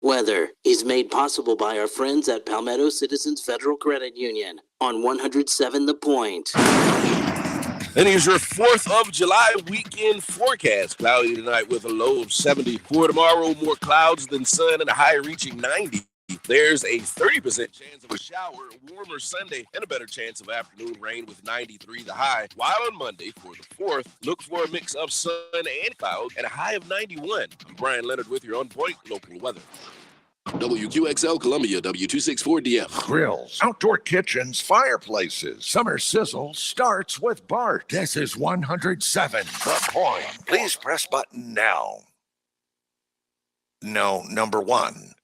Weather is made possible by our friends at Palmetto Citizens Federal Credit Union on 107 The Point. And here's your 4th of July weekend forecast. Cloudy tonight with a low of 74. Tomorrow, more clouds than sun and a high reaching 90. There's a 30% chance of a shower, warmer Sunday, and a better chance of afternoon rain with 93 the high. While on Monday, for the 4th, look for a mix of sun and clouds and a high of 91. I'm Brian Leonard with your On Point local weather. WQXL Columbia, W264DF. Grills, outdoor kitchens, fireplaces. Summer sizzle starts with Bart. This is 107 The Point. Please press button now. No, number 1.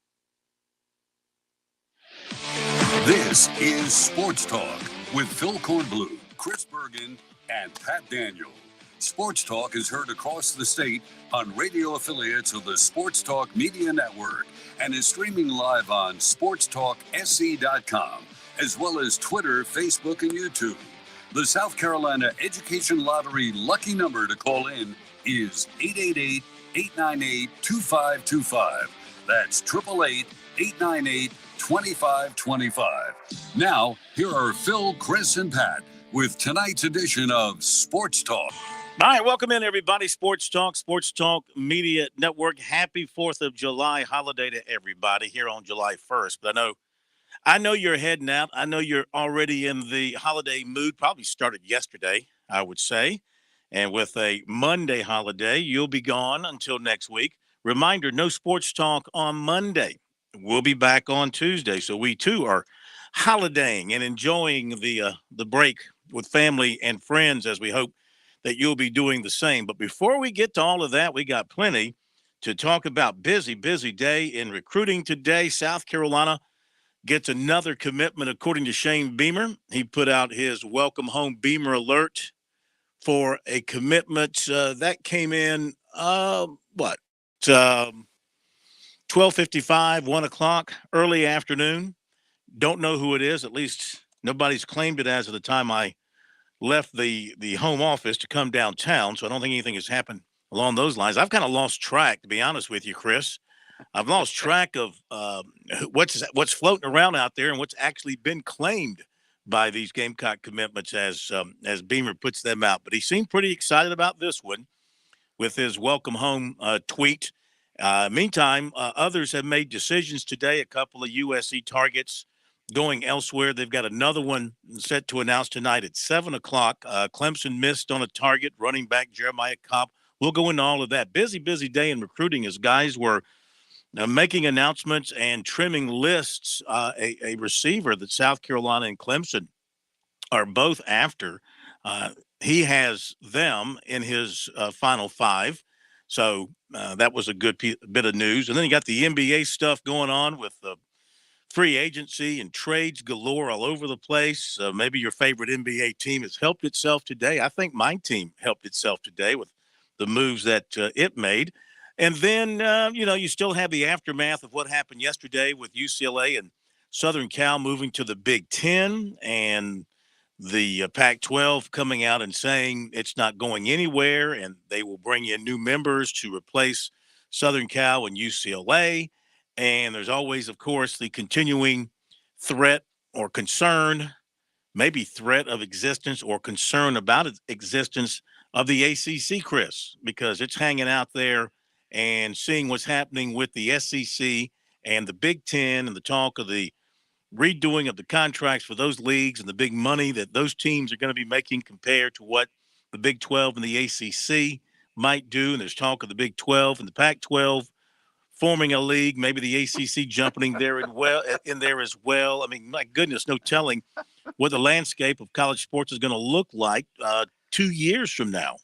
This is Sports Talk with Phil Kornblue, Chris Bergen, and Pat Daniel. Sports Talk is heard across the state on radio affiliates of the Sports Talk Media Network and is streaming live on SportsTalkSC.com, as well as Twitter, Facebook, and YouTube. The South Carolina Education Lottery lucky number to call in is 888-898-2525. That's 888-898-2525. Now, here are Phil, Chris, and Pat with tonight's edition of Sports Talk. All right, welcome in, everybody. Sports Talk Media Network. Happy 4th of July holiday to everybody here on July 1st. But I know you're heading out. I know you're already in the holiday mood. Probably started yesterday, I would say. And with a Monday holiday, you'll be gone until next week. Reminder, no Sports Talk on Monday. We'll be back on Tuesday. So we, too, are holidaying and enjoying the break with family and friends, as we hope that you'll be doing the same. But before we get to all of that, we got plenty to talk about. Busy day in recruiting today. South Carolina gets another commitment, according to Shane Beamer. He put out his welcome home Beamer alert for a commitment that came in, 12:55, 1 o'clock, early afternoon. Don't know who it is. At least nobody's claimed it as of the time I left the home office to come downtown, so I don't think anything has happened along those lines. I've kind of lost track, to be honest with you, Chris. I've lost track of what's floating around out there and what's actually been claimed by these Gamecock commitments as Beamer puts them out. But he seemed pretty excited about this one with his welcome home tweet. Meantime, others have made decisions today. A couple of USC targets going elsewhere. They've got another one set to announce tonight at 7 o'clock. Clemson missed on a target, running back Jeremiah Cobb. We'll go into all of that. Busy day in recruiting as guys were making announcements and trimming lists. A receiver that South Carolina and Clemson are both after. He has them in his final 5. So that was a good bit of news. And then you got the NBA stuff going on with the free agency and trades galore all over the place. Maybe your favorite NBA team has helped itself today. I think my team helped itself today with the moves that it made. And then, you still have the aftermath of what happened yesterday with UCLA and Southern Cal moving to the Big Ten and the Pac-12 coming out and saying it's not going anywhere and they will bring in new members to replace Southern Cal and UCLA. And there's always, of course, the continuing threat or concern, maybe threat of existence or concern about its existence of the ACC, Chris, because it's hanging out there and seeing what's happening with the SEC and the Big Ten and the talk of the redoing of the contracts for those leagues and the big money that those teams are going to be making compared to what the Big 12 and the ACC might do. And there's talk of the Big 12 and the Pac-12 forming a league, maybe the ACC jumping there in there as well. I mean, my goodness, no telling what the landscape of college sports is going to look like 2 years from now,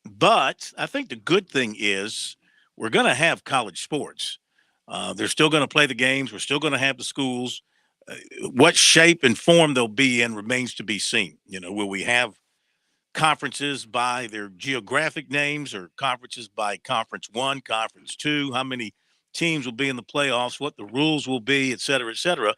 But I think the good thing is we're going to have college sports. They're still going to play the games. We're still going to have the schools. What shape and form they'll be in remains to be seen. Will we have conferences by their geographic names or conferences by Conference 1, Conference 2, how many teams will be in the playoffs, what the rules will be, et cetera, et cetera.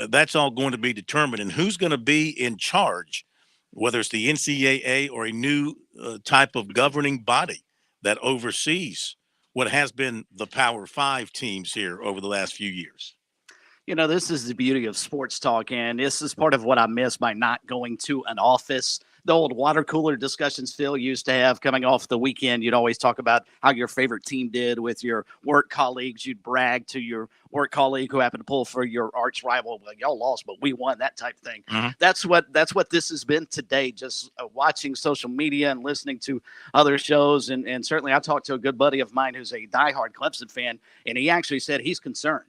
That's all going to be determined. And who's going to be in charge, whether it's the NCAA or a new type of governing body that oversees what has been the Power Five teams here over the last few years. You know, this is the beauty of sports talk, and this is part of what I miss by not going to an office. The old water cooler discussions Phil used to have coming off the weekend. You'd always talk about how your favorite team did with your work colleagues. You'd brag to your work colleague who happened to pull for your arch rival. Like, y'all lost, but we won, that type of thing. Mm-hmm. That's what this has been today, just watching social media and listening to other shows. And certainly I talked to a good buddy of mine who's a diehard Clemson fan, and he actually said he's concerned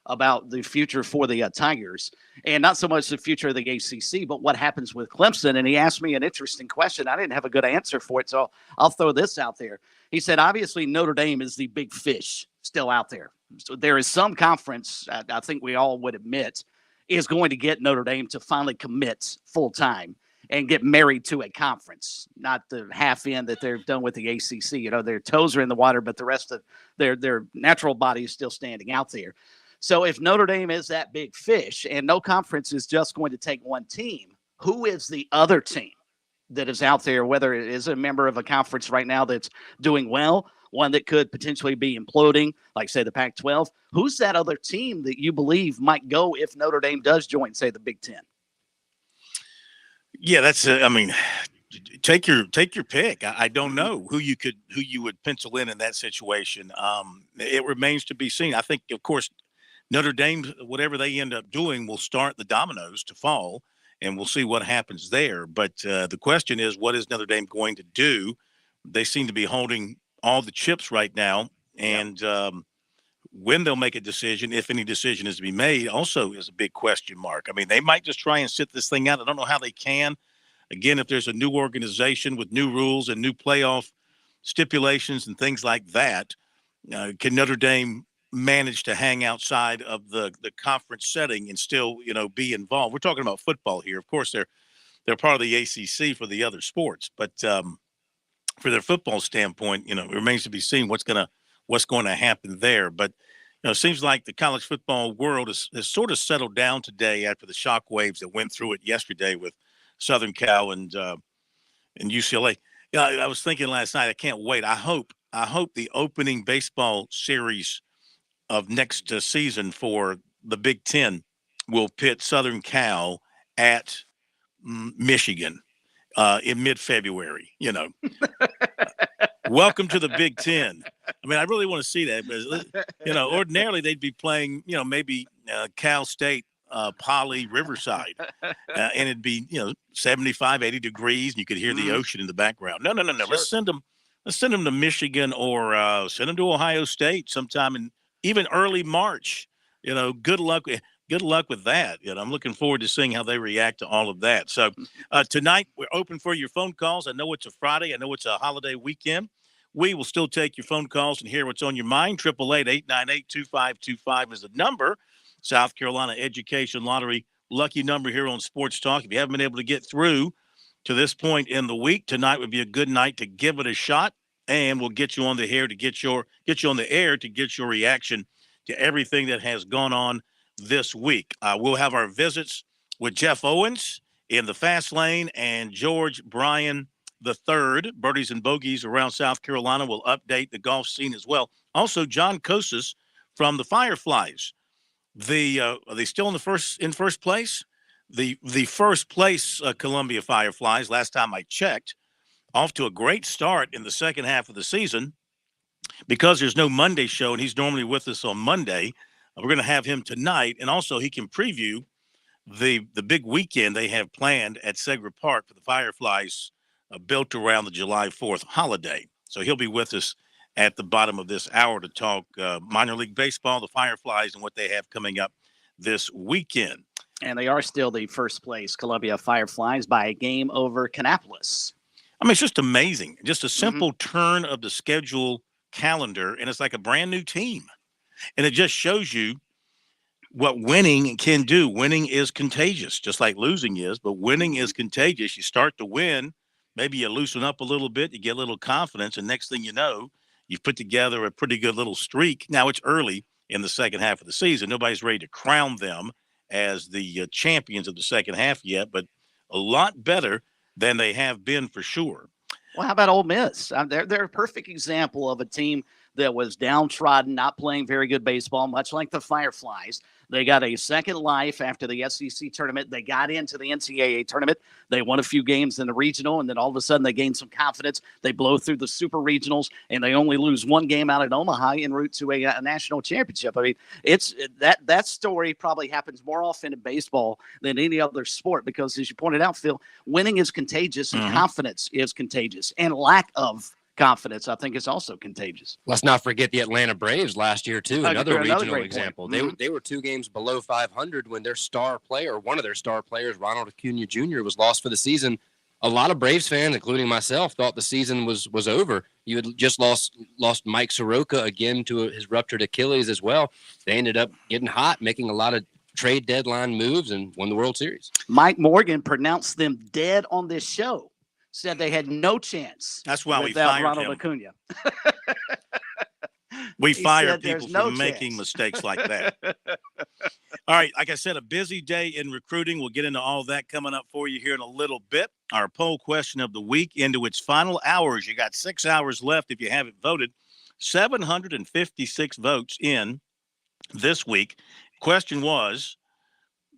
about the future for the Tigers, and not so much the future of the ACC, but what happens with Clemson. And he asked me an interesting question. I didn't have a good answer for it, so I'll throw this out there. He said, obviously, Notre Dame is the big fish still out there. So there is some conference, I think we all would admit, is going to get Notre Dame to finally commit full-time and get married to a conference, not the half end that they're done with the ACC. You know, their toes are in the water, but the rest of their natural body is still standing out there. So if Notre Dame is that big fish and no conference is just going to take one team, who is the other team that is out there, whether it is a member of a conference right now that's doing well, one that could potentially be imploding, like, say, the Pac-12? Who's that other team that you believe might go if Notre Dame does join, say, the Big Ten? Yeah, that's take your pick. I don't know who you would pencil in that situation. It remains to be seen. I think, of course, Notre Dame, whatever they end up doing, will start the dominoes to fall, and we'll see what happens there. But the question is, what is Notre Dame going to do? They seem to be holding all the chips right now, and when they'll make a decision, if any decision is to be made, also is a big question mark. I mean, they might just try and sit this thing out. I don't know how they can. Again, if there's a new organization with new rules and new playoff stipulations and things like that, can Notre Dame manage to hang outside of the conference setting and still, be involved? We're talking about football here. Of course, they're part of the ACC for the other sports, but for their football standpoint, it remains to be seen what's going to happen there. But it seems like the college football world has sort of settled down today after the shockwaves that went through it yesterday with Southern Cal and UCLA. I was thinking last night, I can't wait. I hope the opening baseball series of next season for the Big Ten will pit Southern Cal at Michigan in mid-February. Welcome to the Big Ten. I mean, I really want to see that, but ordinarily they'd be playing, maybe Cal State, Poly, Riverside, and it'd be 75, 80 degrees, and you could hear the ocean in the background. No. Sure. Let's send them to Michigan, or send them to Ohio State sometime in even early March. Good luck with that. I'm looking forward to seeing how they react to all of that. So tonight we're open for your phone calls. I know it's a Friday. I know it's a holiday weekend. We will still take your phone calls and hear what's on your mind. 888-898-2525 is the number. South Carolina Education Lottery lucky number here on Sports Talk. If you haven't been able to get through to this point in the week, tonight would be a good night to give it a shot, and we'll get you on the air to get your reaction to everything that has gone on this week. We'll have our visits with Jeff Owens in the fast lane and George Bryan III, Birdies and Bogeys around South Carolina, will update the golf scene as well. Also, John Kosas from the Fireflies. Are they still in first place? The first place Columbia Fireflies, last time I checked, off to a great start in the second half of the season. Because there's no Monday show and he's normally with us on Monday, we're going to have him tonight, and also he can preview the big weekend they have planned at Segra Park for the Fireflies, built around the July 4th holiday. So he'll be with us at the bottom of this hour to talk minor league baseball, the Fireflies, and what they have coming up this weekend. And they are still the first place Columbia Fireflies by a game over Kannapolis. I mean, it's just amazing. Just a simple turn of the schedule calendar, and it's like a brand new team. And it just shows you what winning can do. Winning is contagious, just like losing is, but winning is contagious. You start to win, maybe you loosen up a little bit, you get a little confidence, and next thing you know, you've put together a pretty good little streak. Now, it's early in the second half of the season. Nobody's ready to crown them as the champions of the second half yet, but a lot better than they have been for sure. Well, how about Ole Miss? They're a perfect example of a team that was downtrodden, not playing very good baseball, much like the Fireflies. They got a second life after the SEC tournament. They got into the NCAA tournament. They won a few games in the regional, and then all of a sudden they gained some confidence. They blow through the super regionals, and they only lose one game out at Omaha en route to a national championship. I mean, it's that story probably happens more often in baseball than any other sport because, as you pointed out, Phil, winning is contagious, and confidence is contagious, and lack of confidence, I think, is also contagious. Let's not forget the Atlanta Braves last year, too. Another regional example. Mm-hmm. They were 2 games below 500 when their star player, one of their star players, Ronald Acuna Jr., was lost for the season. A lot of Braves fans, including myself, thought the season was over. You had just lost Mike Soroka again to his ruptured Achilles as well. They ended up getting hot, making a lot of trade deadline moves, and won the World Series. Mike Morgan pronounced them dead on this show. Said they had no chance. That's why we without fired Ronald him. Acuna. We He fire said there's people no for making chance. mistakes like that. All right, like I said, a busy day in recruiting. We'll get into all that coming up for you here in a little bit. Our poll question of the week into its final hours. You got 6 hours left if you haven't voted. 756 votes in this week. Question was,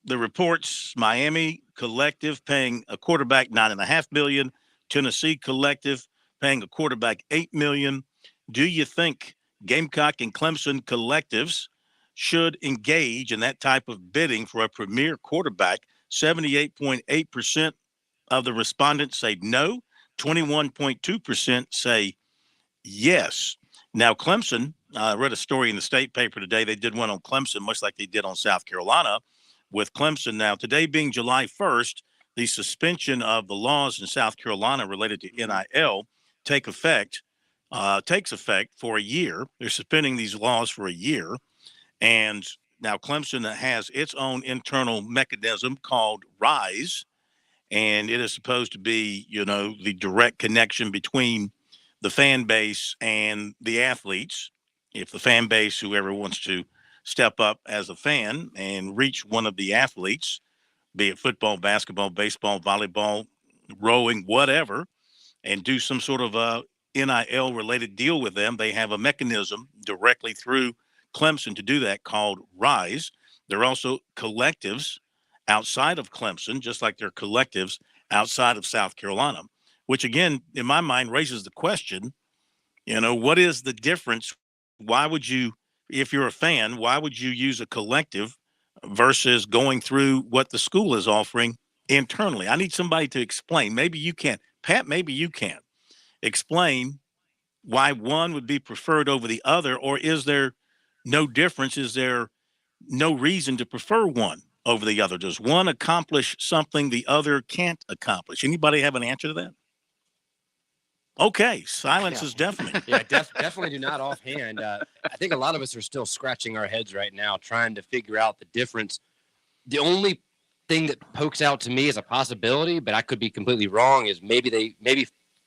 the reports, Miami Collective paying a quarterback $9.5 million, Tennessee Collective paying a quarterback $8 million. Do you think Gamecock and Clemson collectives should engage in that type of bidding for a premier quarterback? 78.8% of the respondents say no. 21.2% say yes. Now, Clemson, I read a story in the state paper today. They did one on Clemson, much like they did on South Carolina. With Clemson now, today being July 1st, the suspension of the laws in South Carolina related to NIL takes effect for a year. They're suspending these laws for a year. And now Clemson has its own internal mechanism called RISE. And it is supposed to be, the direct connection between the fan base and the athletes. If the fan base, whoever wants to step up as a fan and reach one of the athletes, be it football, basketball, baseball, volleyball, rowing, whatever, and do some sort of a NIL related deal with them, they have a mechanism directly through Clemson to do that called RISE. There are also collectives outside of Clemson, just like there are collectives outside of South Carolina, which again, in my mind, raises the question, what is the difference? Why would you, if you're a fan, why would you use a collective versus going through what the school is offering internally? I need somebody to explain. Maybe you can. Pat, maybe you can explain why one would be preferred over the other, or is there no difference? Is there no reason to prefer one over the other? Does one accomplish something the other can't accomplish? Anybody have an answer to that? Okay, silence is deafening. Yeah, definitely do not offhand. I think a lot of us are still scratching our heads right now trying to figure out the difference. The only thing that pokes out to me as a possibility, but I could be completely wrong, is maybe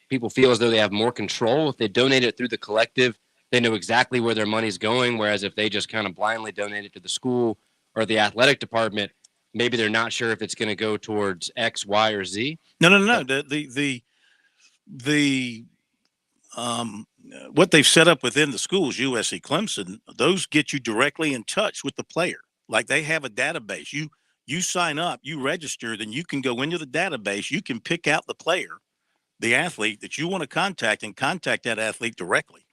people feel as though they have more control. If they donate it through the collective, they know exactly where their money's going, whereas if they just kind of blindly donate it to the school or the athletic department, maybe they're not sure if it's going to go towards X, Y, or Z. No. What they've set up within the schools, USC, Clemson, those get you directly in touch with the player. Like they have a database. You sign up, you register, then you can go into the database. You can pick out the player, the athlete that you want to contact, and contact that athlete directly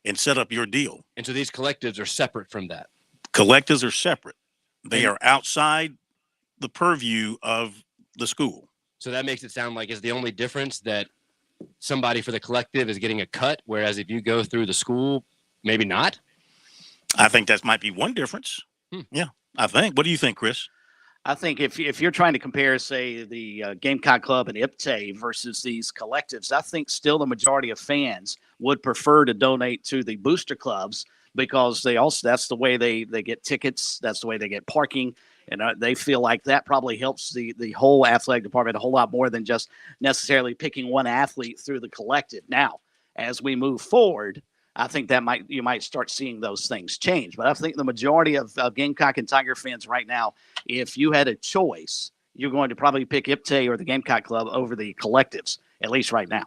and set up your deal. And so these collectives are separate from that. Collectives are separate. They are outside the purview of the school. So that makes it sound like it's the only difference that somebody for the collective is getting a cut, whereas if you go through the school, maybe not. I think that might be one difference. Yeah, I think. What do you think, Chris? I think if you're trying to compare, say, the Gamecock Club and IPTAY versus these collectives, I think still the majority of fans would prefer to donate to the booster clubs because that's the way they get tickets. That's the way they get parking. And they feel like that probably helps the whole athletic department a whole lot more than just necessarily picking one athlete through the collective. Now, as we move forward, I think you might start seeing those things change. But I think the majority of Gamecock and Tiger fans right now, if you had a choice, you're going to probably pick IPTAY or the Gamecock Club over the collectives, at least right now.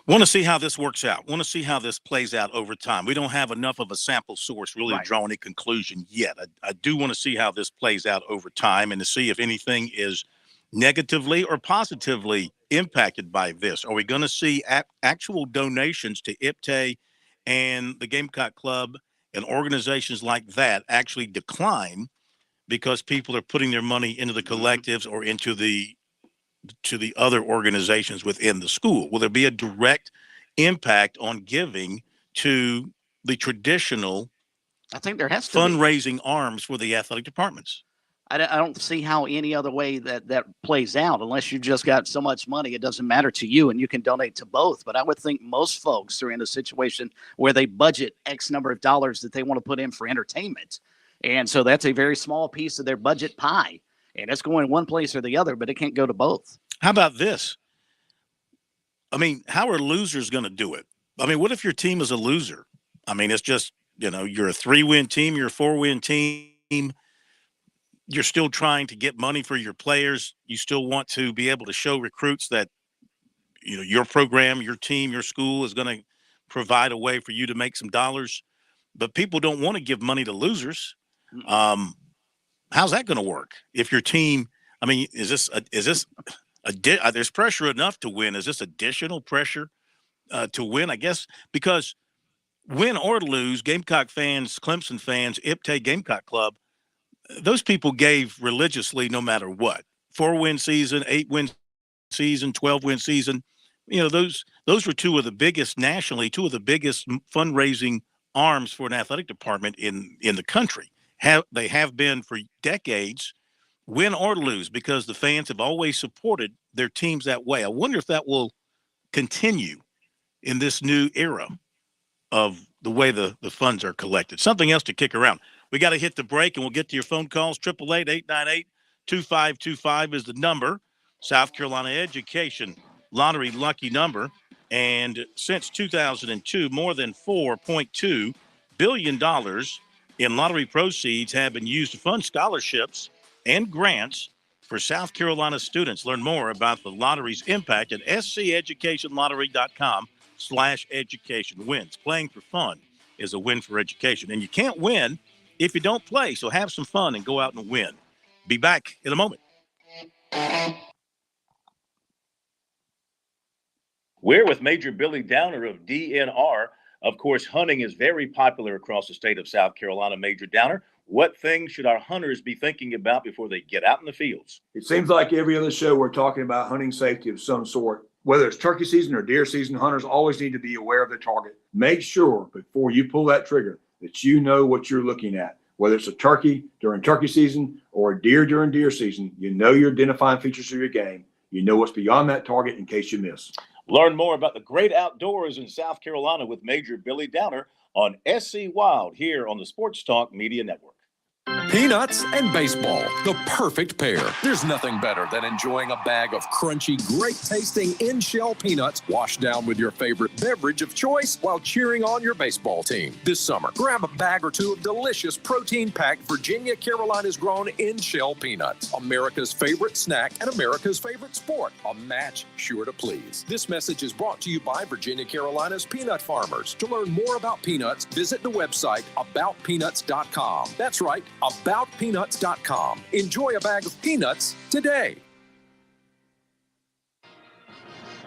Want to see how this works out. Want to see how this plays out over time. We don't have enough of a sample source really to draw any conclusion yet. I do want to see how this plays out over time and to see if anything is negatively or positively impacted by this. Are we going to see actual donations to IPTAY and the Gamecock Club and organizations like that actually decline because people are putting their money into the collectives or into the other organizations within the school? Will there be a direct impact on giving to the traditional I think there has to be. fundraising arms for the athletic departments? I don't see how any other way that plays out unless you just got so much money. It doesn't matter to you and you can donate to both. But I would think most folks are in a situation where they budget X number of dollars that they want to put in for entertainment. And so that's a very small piece of their budget pie. And it's going one place or the other, but it can't go to both. How about this? I mean, how are losers going to do it? I mean, what if your team is a loser? I mean, it's just, you're a 3-win team, you're a 4-win team. You're still trying to get money for your players. You still want to be able to show recruits that, your program, your team, your school is going to provide a way for you to make some dollars. But people don't want to give money to losers. How's that going to work? If your team, I mean, is this there's pressure enough to win? Is this additional pressure to win? I guess because win or lose, Gamecock fans, Clemson fans, IPTAY Gamecock Club, those people gave religiously no matter what. 4-win season, 8-win season, 12-win season. Those were two of the biggest nationally, two of the biggest fundraising arms for an athletic department in the country. They have been for decades, win or lose, because the fans have always supported their teams that way. I wonder if that will continue in this new era of the way the funds are collected. Something else to kick around. We got to hit the break, and we'll get to your phone calls. 888-898-2525 is the number. South Carolina Education Lottery lucky number. And since 2002, more than $4.2 billion in lottery proceeds have been used to fund scholarships and grants for South Carolina students. Learn more about the lottery's impact at sceducationlottery.com/education. Wins. Playing for fun is a win for education. And you can't win if you don't play. So have some fun and go out and win. Be back in a moment. We're with Major Billy Downer of DNR. Of course, hunting is very popular across the state of South Carolina. Major Downer, what things should our hunters be thinking about before they get out in the fields? It seems like every other show we're talking about hunting safety of some sort. Whether it's turkey season or deer season, hunters always need to be aware of their target. Make sure before you pull that trigger that you know what you're looking at. Whether it's a turkey during turkey season or a deer during deer season, you know your identifying features of your game. You know what's beyond that target in case you miss. Learn more about the great outdoors in South Carolina with Major Billy Downer on SC Wild here on the Sports Talk Media Network. Peanuts and baseball, the perfect pair. There's nothing better than enjoying a bag of crunchy, great-tasting in-shell peanuts washed down with your favorite beverage of choice while cheering on your baseball team. This summer, grab a bag or two of delicious protein-packed Virginia Carolina's grown in-shell peanuts. America's favorite snack and America's favorite sport. A match sure to please. This message is brought to you by Virginia Carolina's peanut farmers. To learn more about peanuts, visit the website aboutpeanuts.com. That's right, aboutpeanuts.com. Enjoy a bag of peanuts today.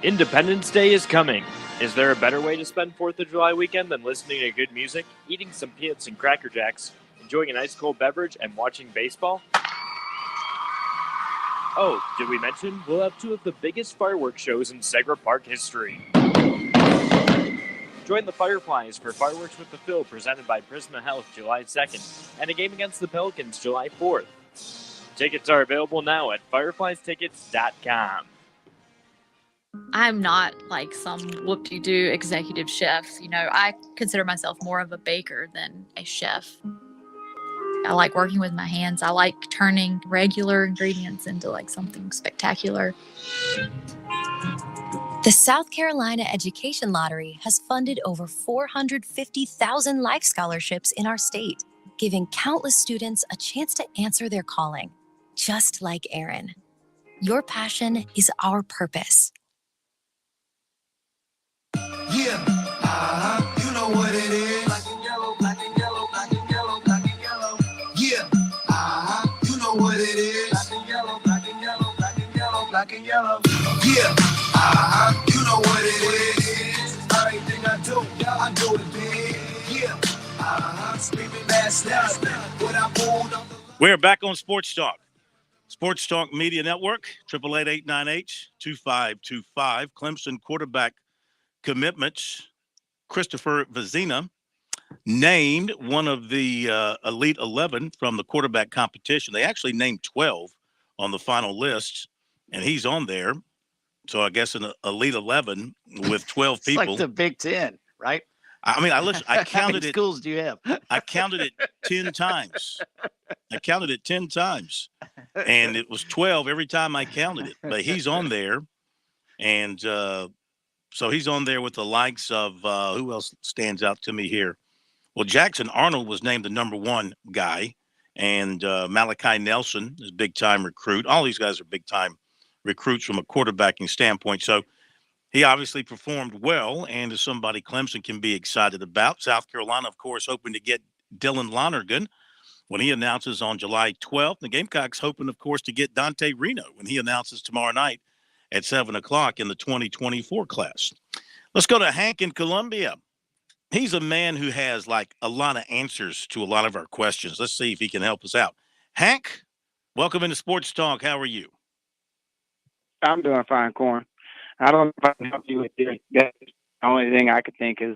Independence Day is coming. Is there a better way to spend 4th of July weekend than listening to good music, eating some peanuts and Cracker Jacks, enjoying an ice cold beverage, and watching baseball? Oh, did we mention we'll have two of the biggest fireworks shows in Segra Park history? Join the Fireflies for Fireworks with the Phil presented by Prisma Health July 2nd and a game against the Pelicans July 4th. Tickets are available now at firefliestickets.com. I'm not like some whoop-de-doo executive chef. I consider myself more of a baker than a chef. I like working with my hands. I like turning regular ingredients into like something spectacular. The South Carolina Education Lottery has funded over 450,000 life scholarships in our state, giving countless students a chance to answer their calling, just like Aaron. Your passion is our purpose. Yeah, you know what it is. Black and yellow, black and yellow, black and yellow, black and yellow. Yeah, you know what it is. Black and yellow, black and yellow, black and yellow, black and yellow. Yeah, you know what it is. Everything I do, I do it big. Yeah, screaming last night, but I pulled on the. We're back on Sports Talk. Sports Talk Media Network, 888-898-2525. Clemson quarterback commitments. Christopher Vizina named one of the Elite 11 from the quarterback competition. They actually named 12 on the final list, and he's on there. So I guess an Elite 11 with 12 people. It's like the Big Ten, right? I mean, I counted How many it. schools do you have? I counted it 10 times. And it was 12 every time I counted it. But he's on there. And so he's on there with the likes of who else stands out to me here? Well, Jackson Arnold was named the number one guy. And Malachi Nelson is a big-time recruit. All these guys are big-time recruits from a quarterbacking standpoint. So he obviously performed well and is somebody Clemson can be excited about. South Carolina, of course, hoping to get Dylan Lonergan when he announces on July 12th. The Gamecocks hoping, of course, to get Dante Reno when he announces tomorrow night at 7 o'clock in the 2024 class. Let's go to Hank in Columbia. He's a man who has like a lot of answers to a lot of our questions. Let's see if he can help us out. Hank, welcome into Sports Talk. How are you? I'm doing fine, Corn. I don't know if I can help you with this. The only thing I could think is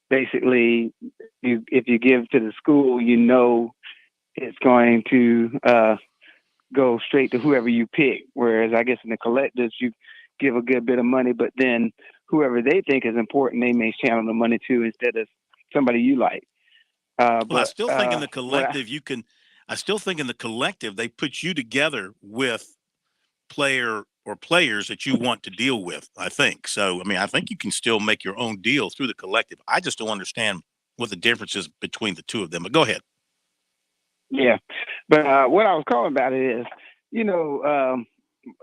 basically if you give to the school, you know it's going to go straight to whoever you pick. Whereas I guess in the collectives, you give a good bit of money, but then whoever they think is important, they may channel the money to instead of somebody you like. But I still think in the collective, I still think in the collective, they put you together with players that you want to deal with, I think. So, I mean, I think you can still make your own deal through the collective. I just don't understand what the difference is between the two of them. But go ahead. Yeah. But what I was calling about it is,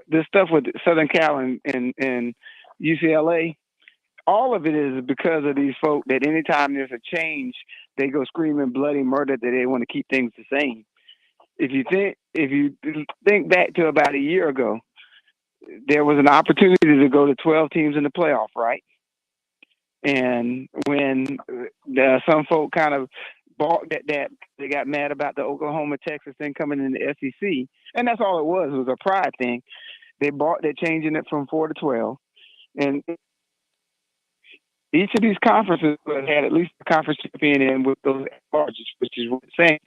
this stuff with Southern Cal and UCLA, all of it is because of these folk that anytime there's a change, they go screaming bloody murder that they want to keep things the same. If you think back to about a year ago, there was an opportunity to go to 12 teams in the playoff, right? And when some folk kind of balked at that, they got mad about the Oklahoma-Texas thing coming in the SEC. And that's all it was a pride thing. They balked at changing it from 4 to 12. And each of these conferences had at least a conference champion in with those largest, which is what it's saying.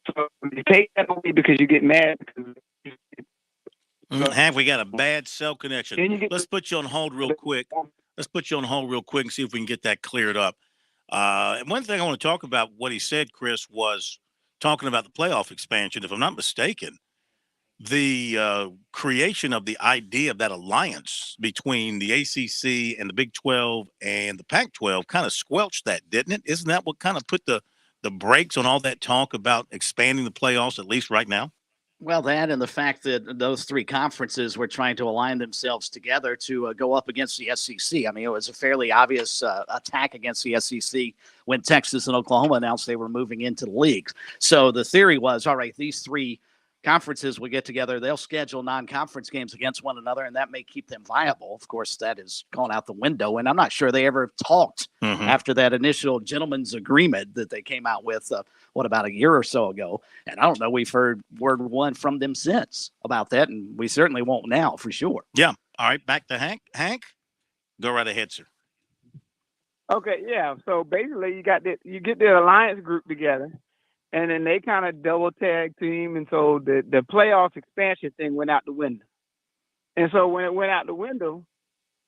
So you take that away because you get mad. Hank, we got a bad cell connection. Let's put you on hold real quick. And see if we can get that cleared up. And one thing I want to talk about, what he said, Chris, was talking about the playoff expansion. If I'm not mistaken, the creation of the idea of that alliance between the ACC and the Big 12 and the Pac-12 kind of squelched that, didn't it? Isn't that what kind of put the brakes on all that talk about expanding the playoffs, at least right now? Well, that and the fact that those three conferences were trying to align themselves together to go up against the SEC. I mean, it was a fairly obvious attack against the SEC when Texas and Oklahoma announced they were moving into the leagues. So the theory was, all right, these three conferences will get together. They'll schedule non-conference games against one another, and that may keep them viable. Of course, that has gone out the window, and I'm not sure they ever talked after that initial gentleman's agreement that they came out with, about a year or so ago. And I don't know, we've heard word one from them since about that, and we certainly won't now for sure. Yeah. All right, back to Hank. Hank, go right ahead, sir. Okay, yeah. So basically, you get the alliance group together, and then they kind of double tag team, and so the playoff expansion thing went out the window. And so when it went out the window,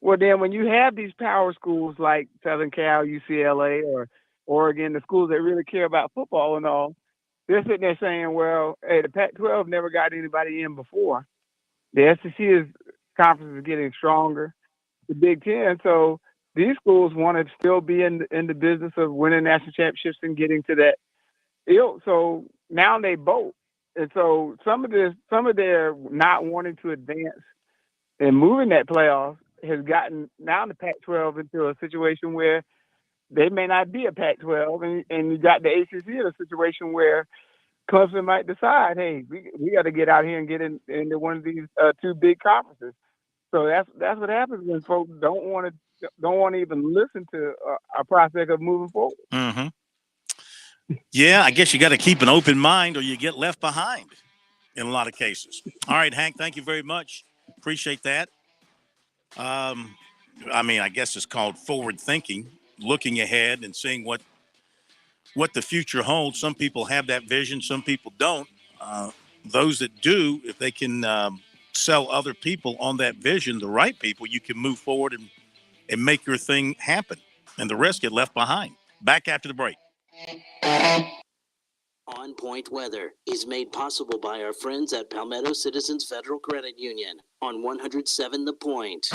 well, then when you have these power schools like Southern Cal, UCLA, or Oregon, the schools that really care about football and all, they're sitting there saying, well, hey, the Pac-12 never got anybody in before. The SEC conference is getting stronger. The Big Ten, so these schools want to still be in the business of winning national championships and getting to that. So now they both, and so some of their not wanting to advance and moving that playoff has gotten now the Pac-12 into a situation where they may not be a Pac-12, and you got the ACC in a situation where Clemson might decide, hey, we got to get out here and get into one of these two big conferences. So that's what happens when folks don't want to even listen to a prospect of moving forward. Mm-hmm. Yeah, I guess you got to keep an open mind or you get left behind in a lot of cases. All right, Hank, thank you very much. Appreciate that. I guess it's called forward thinking, looking ahead and seeing what the future holds. Some people have that vision, some people don't. Those that do, if they can sell other people on that vision, the right people, you can move forward and make your thing happen. And the rest get left behind. Back after the break. On Point Weather is made possible by our friends at Palmetto Citizens Federal Credit Union on 107 The Point.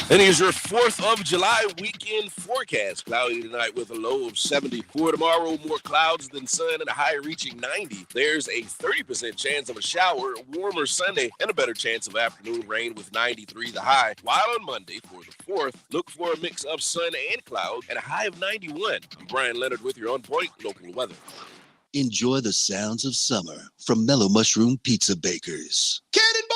And here's your 4th of July weekend forecast. Cloudy tonight with a low of 74. Tomorrow, more clouds than sun and a high reaching 90. There's a 30% chance of a shower, warmer Sunday, and a better chance of afternoon rain with 93 the high. While on Monday, for the 4th, look for a mix of sun and cloud and a high of 91. I'm Brian Leonard with your On Point local weather. Enjoy the sounds of summer from Mellow Mushroom Pizza Bakers. Cannonball!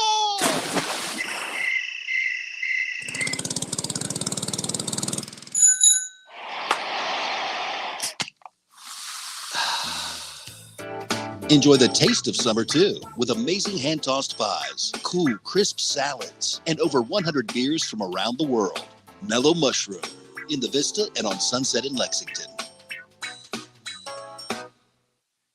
Enjoy the taste of summer, too, with amazing hand-tossed pies, cool, crisp salads, and over 100 beers from around the world. Mellow Mushroom, in the Vista and on Sunset in Lexington.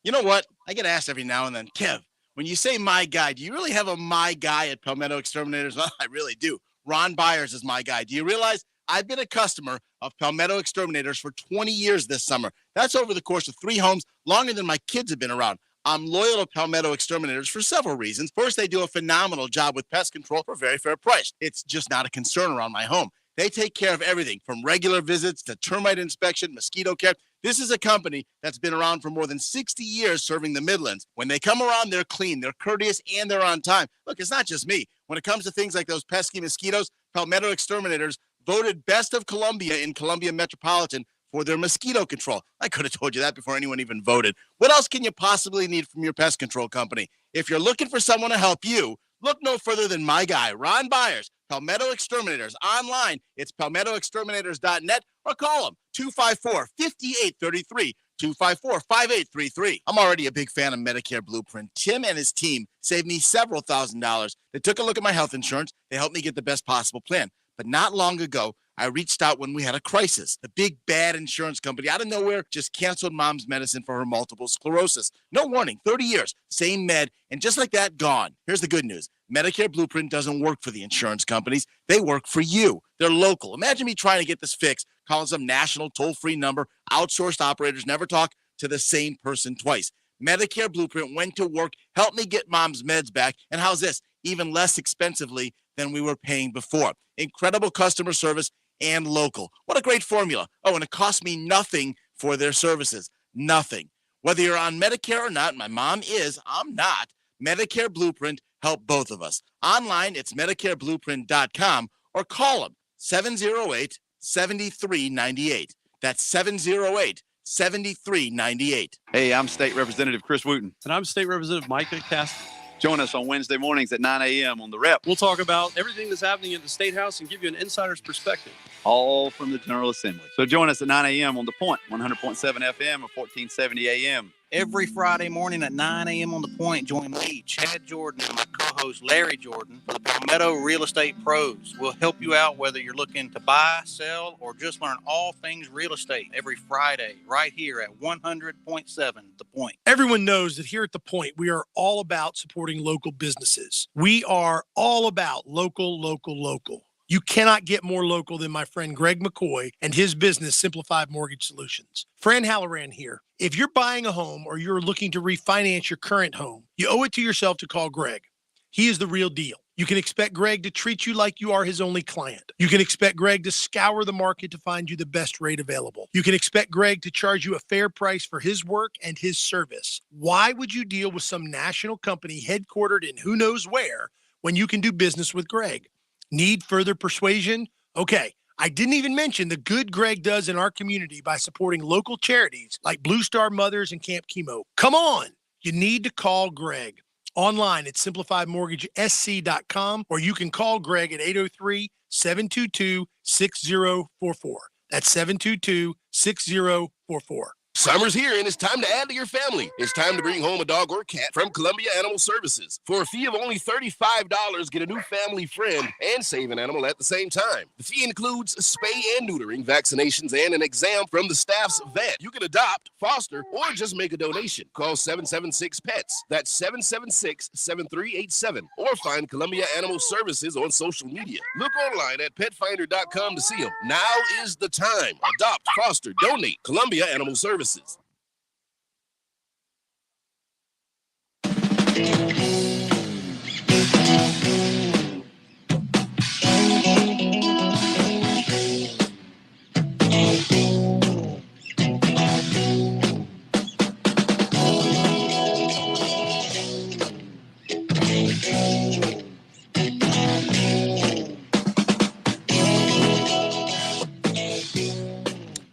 You know what? I get asked every now and then, Kev, when you say my guy, do you really have a my guy at Palmetto Exterminators? Well, I really do. Ron Byers is my guy. Do you realize I've been a customer of Palmetto Exterminators for 20 years this summer? That's over the course of 3 homes, longer than my kids have been around. I'm loyal to Palmetto Exterminators for several reasons. First, they do a phenomenal job with pest control for a very fair price. It's just not a concern around my home. They take care of everything from regular visits to termite inspection, mosquito care. This is a company that's been around for more than 60 years serving the Midlands. When they come around, they're clean, they're courteous, and they're on time. Look, it's not just me. When it comes to things like those pesky mosquitoes, Palmetto Exterminators voted best of Columbia in Columbia Metropolitan for their mosquito control. I could have told you that before anyone even voted. What else can you possibly need from your pest control company? If you're looking for someone to help you, look no further than my guy, Ron Byers, Palmetto Exterminators. Online, it's palmettoexterminators.net or call them 254-5833, 254-5833. I'm already a big fan of Medicare Blueprint. Tim and his team saved me several $1,000s. They took a look at my health insurance. They helped me get the best possible plan. But not long ago, I reached out when we had a crisis. The big bad insurance company out of nowhere just canceled Mom's medicine for her multiple sclerosis. No warning, 30 years, same med, and just like that, gone. Here's the good news. Medicare Blueprint doesn't work for the insurance companies. They work for you. They're local. Imagine me trying to get this fixed, calling some national toll-free number. Outsourced operators never talk to the same person twice. Medicare Blueprint went to work, helped me get Mom's meds back, and how's this? Even less expensively than we were paying before. Incredible customer service and local. What a great formula. Oh, and it cost me nothing for their services. Nothing. Whether you're on Medicare or not, my mom is, I'm not. Medicare Blueprint help both of us. Online, it's MedicareBlueprint.com or call them 708-7398. That's 708-7398. Hey, I'm State Representative Chris Wooten. And I'm State Representative Micah Cassidy. Join us on Wednesday mornings at 9 a.m. on The Rep. We'll talk about everything that's happening at the State House and give you an insider's perspective. All from the General Assembly. So join us at 9 a.m. on The Point, 100.7 FM or 1470 a.m. Every Friday morning at 9 a.m. on The Point, join me, Chad Jordan, and my co-host Larry Jordan for the Palmetto Real Estate Pros. We'll help you out whether you're looking to buy, sell, or just learn all things real estate every Friday right here at 100.7 The Point. Everyone knows that here at The Point, we are all about supporting local businesses. We are all about local, local, local. You cannot get more local than my friend Greg McCoy and his business, Simplified Mortgage Solutions. Fran Halloran here. If you're buying a home or you're looking to refinance your current home, you owe it to yourself to call Greg. He is the real deal. You can expect Greg to treat you like you are his only client. You can expect Greg to scour the market to find you the best rate available. You can expect Greg to charge you a fair price for his work and his service. Why would you deal with some national company headquartered in who knows where when you can do business with Greg? Need further persuasion? Okay. I didn't even mention the good Greg does in our community by supporting local charities like Blue Star Mothers and Camp Chemo. Come on. You need to call Greg. Online at simplifiedmortgagesc.com, or you can call Greg at 803-722-6044. That's 722-6044. Summer's here and it's time to add to your family. It's time to bring home a dog or cat from Columbia Animal Services. For a fee of only $35, get a new family friend and save an animal at the same time. The fee includes spay and neutering, vaccinations, and an exam from the staff's vet. You can adopt, foster, or just make a donation. Call 776-PETS. That's 776-7387. Or find Columbia Animal Services on social media. Look online at petfinder.com to see them. Now is the time. Adopt, foster, donate. Columbia Animal Services.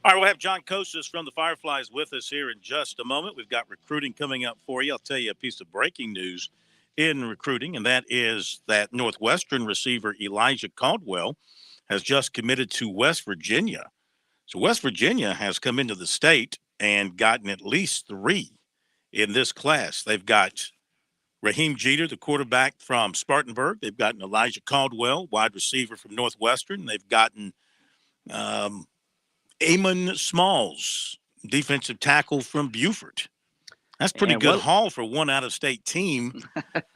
All right, we'll have John Kostas from the Fireflies with us here in just a moment. We've got recruiting coming up for you. I'll tell you a piece of breaking news in recruiting, and that is that Northwestern receiver Elijah Caldwell has just committed to West Virginia. So West Virginia has come into the state and gotten at least 3 in this class. They've got Raheem Jeter, the quarterback from Spartanburg. They've gotten Elijah Caldwell, wide receiver from Northwestern. They've gotten Amon Smalls, defensive tackle from Beaufort. That's pretty good haul for one out-of-state team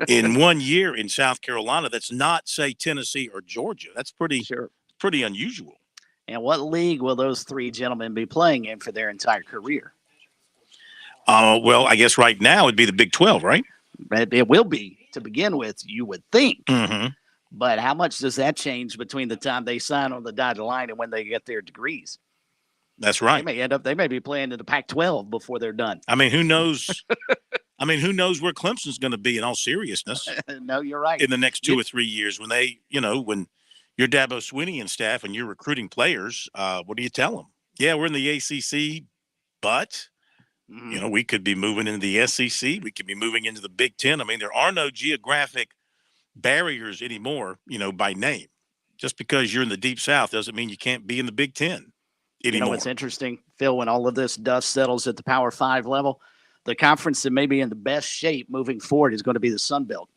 in 1 year in South Carolina. That's not, say, Tennessee or Georgia. That's pretty unusual. And what league will those 3 gentlemen be playing in for their entire career? Well, I guess right now it'd be the Big 12, right? It will be to begin with, you would think. Mm-hmm. But how much does that change between the time they sign on the dotted line and when they get their degrees? That's right. They may be playing in the Pac-12 before they're done. I mean, who knows? Who knows where Clemson's going to be in all seriousness? No, you're right. In the next 2 or 3 years, when they, when you're Dabo Swinney and staff and you're recruiting players, what do you tell them? Yeah, we're in the ACC, but we could be moving into the SEC. We could be moving into the Big Ten. I mean, there are no geographic barriers anymore, by name. Just because you're in the Deep South doesn't mean you can't be in the Big Ten. You know what's interesting, Phil, when all of this dust settles at the Power 5 level, the conference that may be in the best shape moving forward is going to be the Sun Belt.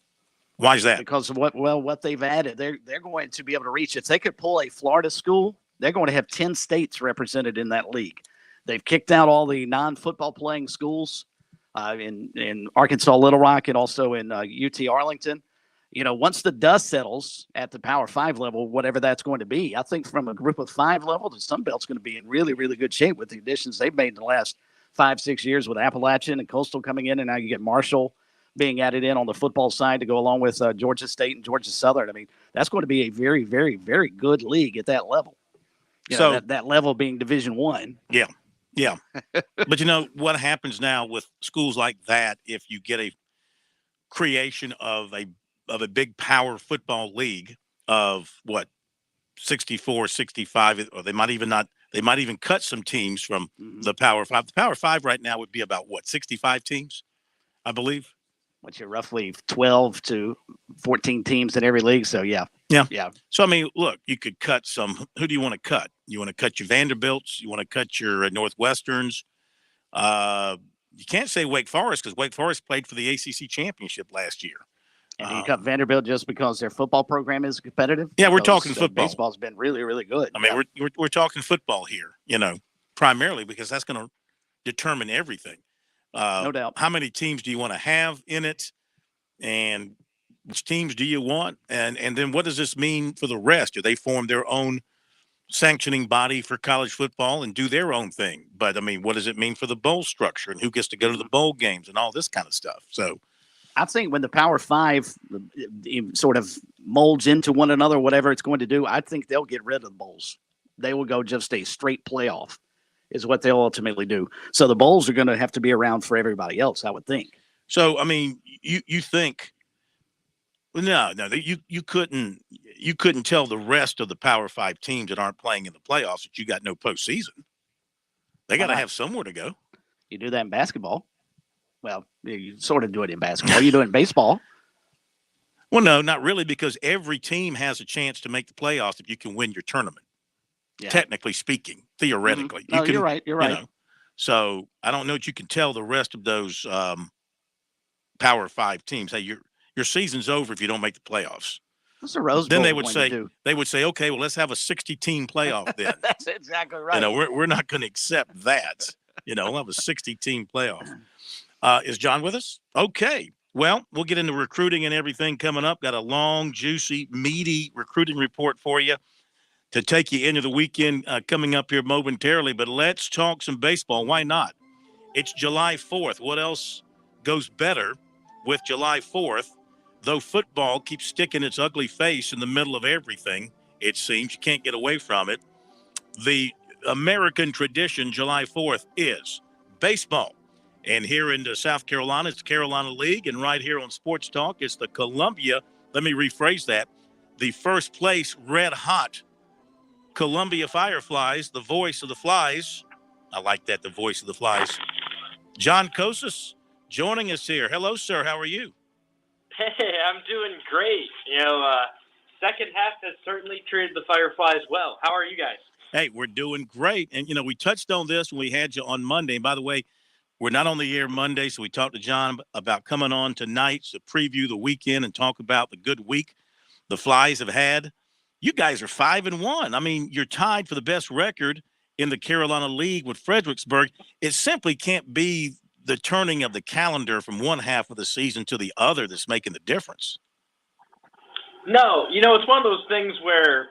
Why is that? Because of what they've added. They're going to be able to reach. If they could pull a Florida school, they're going to have 10 states represented in that league. They've kicked out all the non-football playing schools in Arkansas Little Rock and also in UT Arlington. Once the dust settles at the Power 5 level, whatever that's going to be, I think from a group of 5 level, the Sun Belt's going to be in really, really good shape with the additions they've made in the last 5-6 years with Appalachian and Coastal coming in, and now you get Marshall being added in on the football side to go along with Georgia State and Georgia Southern. I mean, that's going to be a very, very, very good league at that level. That level being Division I. Yeah. Yeah. But what happens now with schools like that, if you get a creation of a big power football league of 64, 65, or they might even cut some teams from the Power 5. The Power 5 right now would be about 65 teams, I believe. Which are roughly 12 to 14 teams in every league. So yeah. So, look, you could cut some. Who do you want to cut? You want to cut your Vanderbilts? You want to cut your Northwesterns? You can't say Wake Forest because Wake Forest played for the ACC championship last year. And you cut Vanderbilt just because their football program is competitive? Yeah, we're talking football. Baseball's been really, really good. We're talking football here, primarily because that's going to determine everything. No doubt. How many teams do you want to have in it? And which teams do you want? And then what does this mean for the rest? Do they form their own sanctioning body for college football and do their own thing? But, what does it mean for the bowl structure and who gets to go to the bowl games and all this kind of stuff? So I think when the Power 5 sort of molds into one another, whatever it's going to do, I think they'll get rid of the bowls. They will go just a straight playoff is what they'll ultimately do. So the bowls are going to have to be around for everybody else, I would think. So, you think – no, you couldn't you couldn't tell the rest of the Power 5 teams that aren't playing in the playoffs that you got no postseason. They got to have somewhere to go. You do that in basketball. Well, you sort of do it in basketball. You do it in baseball. Well, no, not really, because every team has a chance to make the playoffs if you can win your tournament. Yeah. Technically speaking, theoretically. No, you're right. You're right. So I don't know that you can tell the rest of those Power 5 teams, hey, your season's over if you don't make the playoffs. What's the Rose Bowl Then they would say, okay, well, let's have a 60-team playoff then. That's exactly right. We're not going to accept that. We'll have a 60-team playoff. Is John with us? Okay. Well, we'll get into recruiting and everything coming up. Got a long, juicy, meaty recruiting report for you to take you into the weekend coming up here momentarily. But let's talk some baseball. Why not? It's July 4th. What else goes better with July 4th? Though football keeps sticking its ugly face in the middle of everything, it seems. You can't get away from it. The American tradition, July 4th, is baseball. And here in South Carolina, it's the Carolina League. And right here on Sports Talk, it's the Columbia. Let me rephrase that. The first place red hot Columbia Fireflies, the voice of the Flies. I like that, the voice of the Flies. John Kosis joining us here. Hello, sir. How are you? Hey, I'm doing great. Second half has certainly treated the Fireflies well. How are you guys? Hey, we're doing great. And, we touched on this when we had you on Monday. And by the way, we're not on the air Monday, so we talked to John about coming on tonight to preview the weekend and talk about the good week the Flies have had. You guys are 5-1. I mean, you're tied for the best record in the Carolina League with Fredericksburg. It simply can't be the turning of the calendar from one half of the season to the other that's making the difference. No, it's one of those things where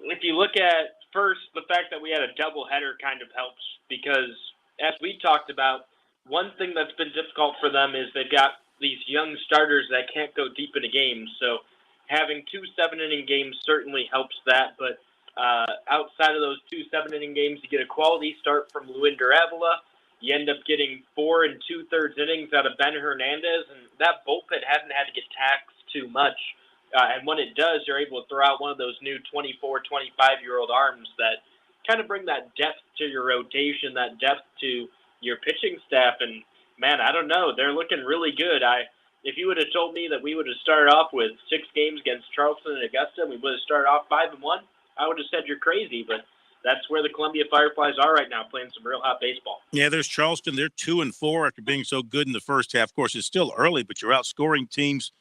if you look at first, the fact that we had a doubleheader kind of helps because as we talked about, one thing that's been difficult for them is they've got these young starters that can't go deep into games. So having 2 7-inning games certainly helps that. But outside of those 2 7-inning games, you get a quality start from Luinder Avila. You end up getting 4 2/3 innings out of Ben Hernandez, and that bullpen hasn't had to get taxed too much. And when it does, you're able to throw out one of those new 24, 25-year-old arms that kind of bring that depth to your rotation, that depth to your pitching staff. And, man, I don't know. They're looking really good. If you would have told me that we would have started off with 6 games against Charleston and Augusta, and we would have started off 5-1, I would have said you're crazy. But that's where the Columbia Fireflies are right now, playing some real hot baseball. Yeah, there's Charleston. They're 2-4 after being so good in the first half. Of course, it's still early, but you're outscoring teams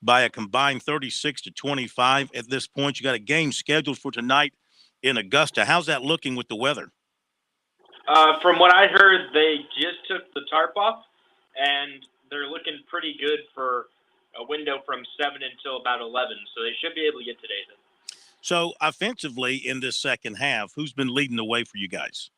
by a combined 36-25 at this point. You got a game scheduled for tonight in Augusta. How's that looking with the weather? From what I heard, they just took the tarp off, and they're looking pretty good for a window from 7 until about 11. So they should be able to get today then. So offensively in this second half, who's been leading the way for you guys?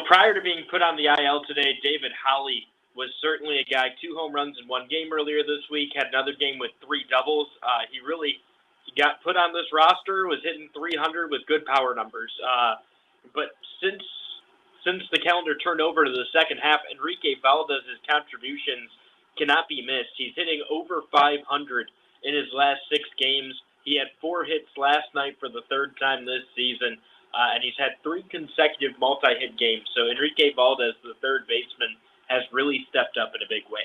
Prior to being put on the IL today, David Howley was certainly a guy, 2 home runs in 1 game earlier this week, had another game with 3 doubles. He really got put on this roster, was hitting 300 with good power numbers. But since the calendar turned over to the second half, Enrique Valdez's contributions cannot be missed. He's hitting over 500 in his last 6 games. He had 4 hits last night for the 3rd time this season, and he's had 3 consecutive multi-hit games. So Enrique Valdez, the 3rd baseman, has really stepped up in a big way.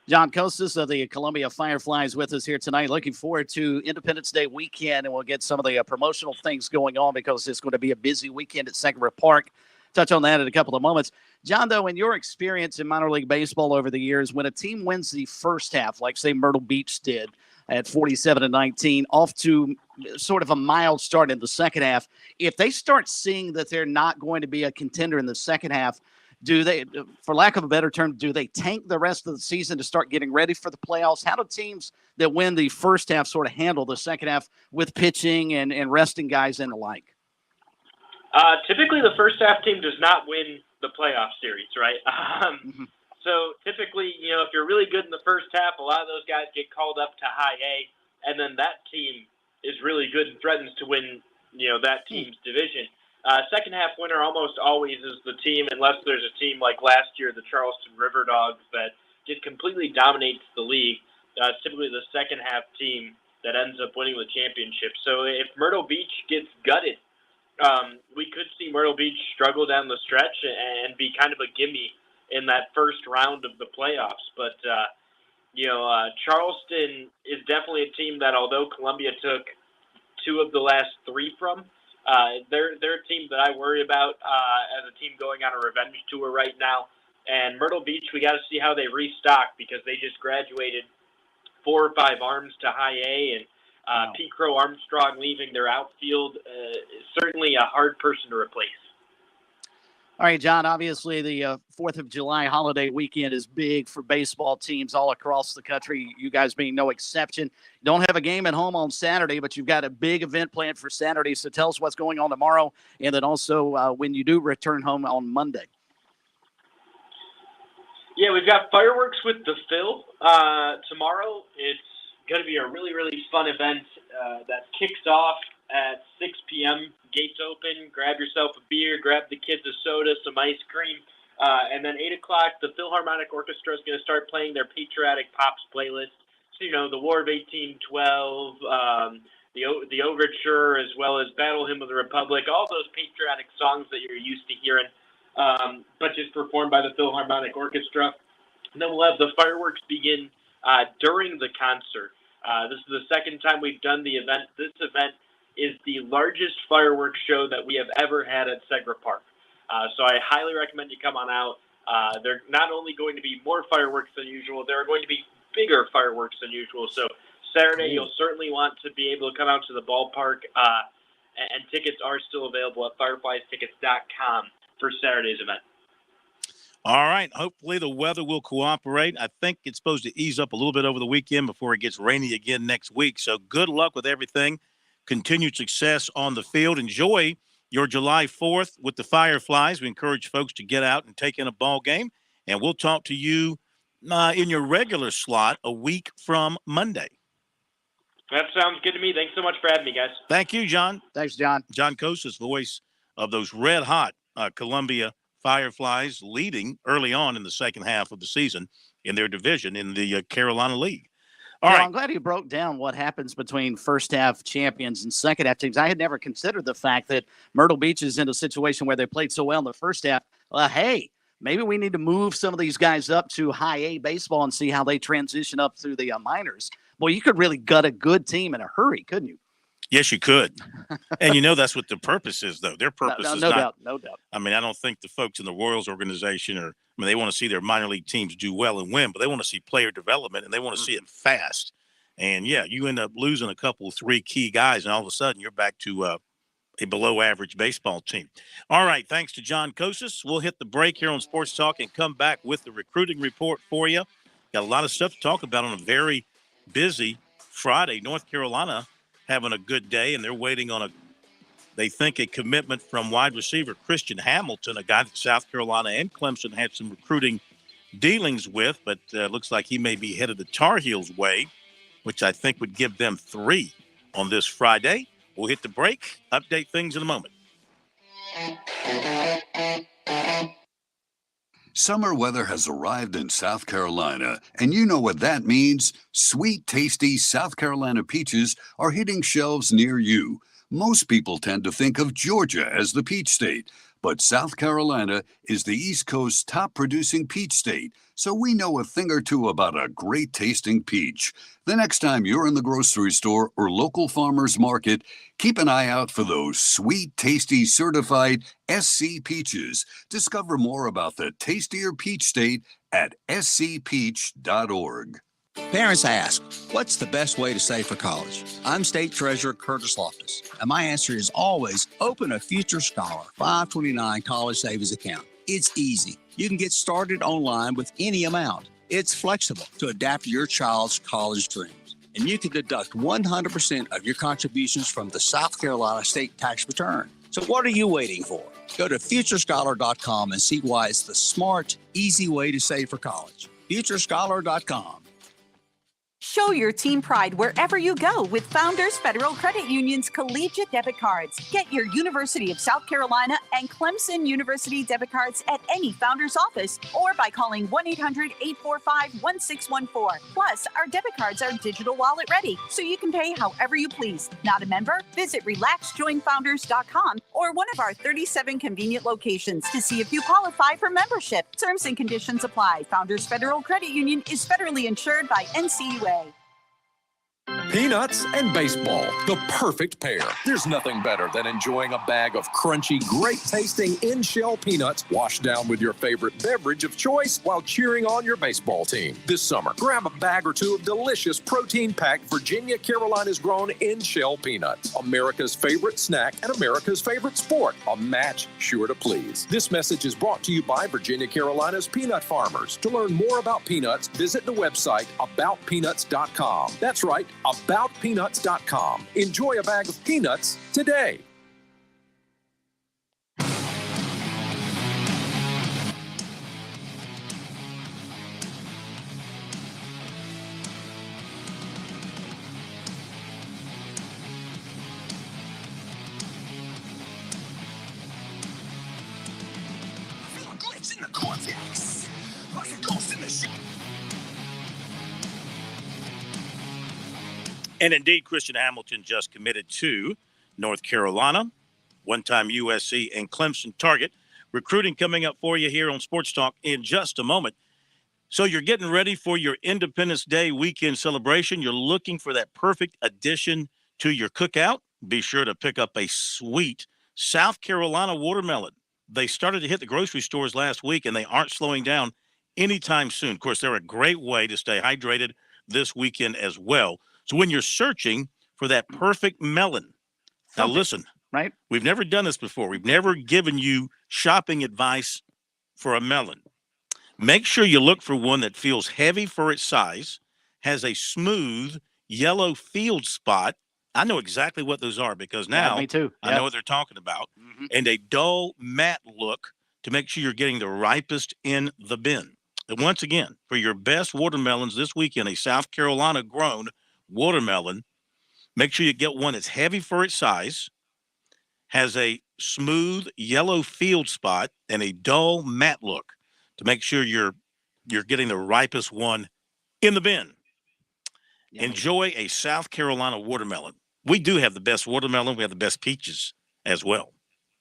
John Kostis of the Columbia Fireflies with us here tonight. Looking forward to Independence Day weekend, and we'll get some of the promotional things going on because it's going to be a busy weekend at Segra Park. Touch on that in a couple of moments. John, though, in your experience in minor league baseball over the years, when a team wins the first half, like, say, Myrtle Beach did at 47-19, off to sort of a mild start in the second half, if they start seeing that they're not going to be a contender in the second half, do they, for lack of a better term, do they tank the rest of the season to start getting ready for the playoffs? How do teams that win the first half sort of handle the second half with pitching and resting guys and the like? Typically, the first half team does not win the playoff series, right? So typically, if you're really good in the first half, a lot of those guys get called up to high A, and then that team is really good and threatens to win, that team's division. Second half winner almost always is the team, unless there's a team like last year, the Charleston River Dogs, that just completely dominates the league. typically the second half team that ends up winning the championship. So if Myrtle Beach gets gutted, we could see Myrtle Beach struggle down the stretch and be kind of a gimme in that first round of the playoffs. But, Charleston is definitely a team that, although Columbia took 2 of the last 3 from, they're a team that I worry about as a team going on a revenge tour right now. And Myrtle Beach, we got to see how they restock because they just graduated 4 or 5 arms to high A, and Pete Crow Armstrong leaving their outfield is certainly a hard person to replace. All right, John, obviously the 4th of July holiday weekend is big for baseball teams all across the country, you guys being no exception. You don't have a game at home on Saturday, but you've got a big event planned for Saturday. So tell us what's going on tomorrow, and then also when you do return home on Monday. Yeah, we've got fireworks with the Phil tomorrow. It's going to be a really, really fun event that kicks off at 6 p.m. Gates open. Grab yourself a beer, grab the kids a soda, some ice cream, and then 8 o'clock, the Philharmonic Orchestra is going to start playing their patriotic pops playlist. So, the War of 1812, the Overture, as well as Battle Hymn of the Republic, all those patriotic songs that you're used to hearing, but just performed by the Philharmonic Orchestra. And then we'll have the fireworks begin during the concert. This is the second time we've done the event. This event is the largest fireworks show that we have ever had at Segra Park. So I highly recommend you come on out. They're not only going to be more fireworks than usual, there are going to be bigger fireworks than usual. So Saturday, you'll certainly want to be able to come out to the ballpark, and tickets are still available at firefliestickets.com for Saturday's event. All right. Hopefully the weather will cooperate. I think it's supposed to ease up a little bit over the weekend before it gets rainy again next week. So good luck with everything. Continued success on the field. Enjoy your July 4th with the Fireflies. We encourage folks to get out and take in a ball game. And we'll talk to you in your regular slot a week from Monday. That sounds good to me. Thanks so much for having me, guys. Thank you, John. Thanks, John. John Kosas, voice of those red-hot Columbia Fireflies, leading early on in the second half of the season in their division in the Carolina League. All right. I'm glad you broke down what happens between first half champions and second half teams. I had never considered the fact that Myrtle Beach is in a situation where they played so well in the first half. Hey, maybe we need to move some of these guys up to high A baseball and see how they transition up through the minors. Boy, you could really gut a good team in a hurry, couldn't you? Yes, you could. And that's what the purpose is, though. Their purpose is not. No doubt. I mean, I don't think the folks in the Royals organization they want to see their minor league teams do well and win, but they want to see player development, and they want to see it fast. And, you end up losing a couple, 3 key guys, and all of a sudden you're back to a below-average baseball team. All right, thanks to John Kosas. We'll hit the break here on Sports Talk and come back with the recruiting report for you. Got a lot of stuff to talk about on a very busy Friday. North Carolina having a good day, and they're waiting on they think a commitment from wide receiver Christian Hamilton, a guy that South Carolina and Clemson had some recruiting dealings with, but looks like he may be headed the Tar Heels way, which I think would give them 3 on this Friday. We'll hit the break, update things in a moment. Summer weather has arrived in South Carolina, and you know what that means. Sweet, tasty South Carolina peaches are hitting shelves near you. Most people tend to think of Georgia as the peach state, but South Carolina is the East Coast's top producing peach state, so we know a thing or two about a great tasting peach. The next time you're in the grocery store or local farmer's market, keep an eye out for those sweet, tasty, certified SC peaches. Discover more about the tastier peach state at scpeach.org. Parents ask, what's the best way to save for college? I'm State Treasurer Curtis Loftus, and my answer is always open a Future Scholar 529 college savings account. It's easy. You can get started online with any amount. It's flexible to adapt to your child's college dreams. And you can deduct 100% of your contributions from the South Carolina state tax return. So what are you waiting for? Go to futurescholar.com and see why it's the smart, easy way to save for college. futurescholar.com. Show your team pride wherever you go with Founders Federal Credit Union's collegiate debit cards. Get your University of South Carolina and Clemson University debit cards at any Founders office or by calling 1-800-845-1614. Plus, our debit cards are digital wallet ready, so you can pay however you please. Not a member? Visit relaxjoinfounders.com or one of our 37 convenient locations to see if you qualify for membership. Terms and conditions apply. Founders Federal Credit Union is federally insured by NCUA. Peanuts and baseball, the perfect pair. There's nothing better than enjoying a bag of crunchy, great-tasting in-shell peanuts washed down with your favorite beverage of choice while cheering on your baseball team. This summer, grab a bag or two of delicious protein-packed Virginia Carolina's grown in-shell peanuts. America's favorite snack and America's favorite sport. A match sure to please. This message is brought to you by Virginia Carolina's peanut farmers. To learn more about peanuts, visit the website aboutpeanuts.com. That's right, aboutpeanuts.com. Enjoy a bag of peanuts today. In the cortex, like a ghost in the ship. And indeed, Christian Hamilton just committed to North Carolina, one-time USC and Clemson target. Recruiting coming up for you here on Sports Talk in just a moment. So you're getting ready for your Independence Day weekend celebration. You're looking for that perfect addition to your cookout. Be sure to pick up a sweet South Carolina watermelon. They started to hit the grocery stores last week, and they aren't slowing down anytime soon. Of course, they're a great way to stay hydrated this weekend as well. So when you're searching for that perfect melon, now listen, right? We've never done this before. We've never given you shopping advice for a melon. Make sure you look for one that feels heavy for its size, has a smooth yellow field spot. I know exactly what those are because now me too. I know what they're talking about. And a dull matte look to make sure you're getting the ripest in the bin. And once again, for your best watermelons this weekend, a South Carolina grown watermelon, make sure you get one that's heavy for its size, has a smooth yellow field spot, and a dull matte look to make sure you're getting the ripest one in the bin. Enjoy a South Carolina watermelon. We do have the best watermelon. We have the best peaches as well.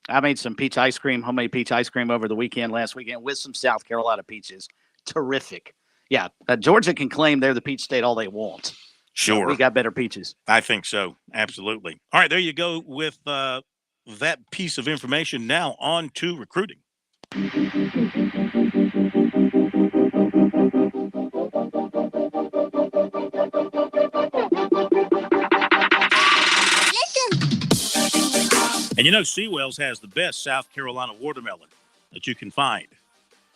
I made some peach ice cream, homemade peach ice cream over the last weekend with some South Carolina peaches. Terrific. Yeah, Georgia can claim they're the peach state all they want. Sure. We got better peaches. I think so. Absolutely. All right, there you go with that piece of information. Now on to recruiting. And you know, Seawells has the best South Carolina watermelon that you can find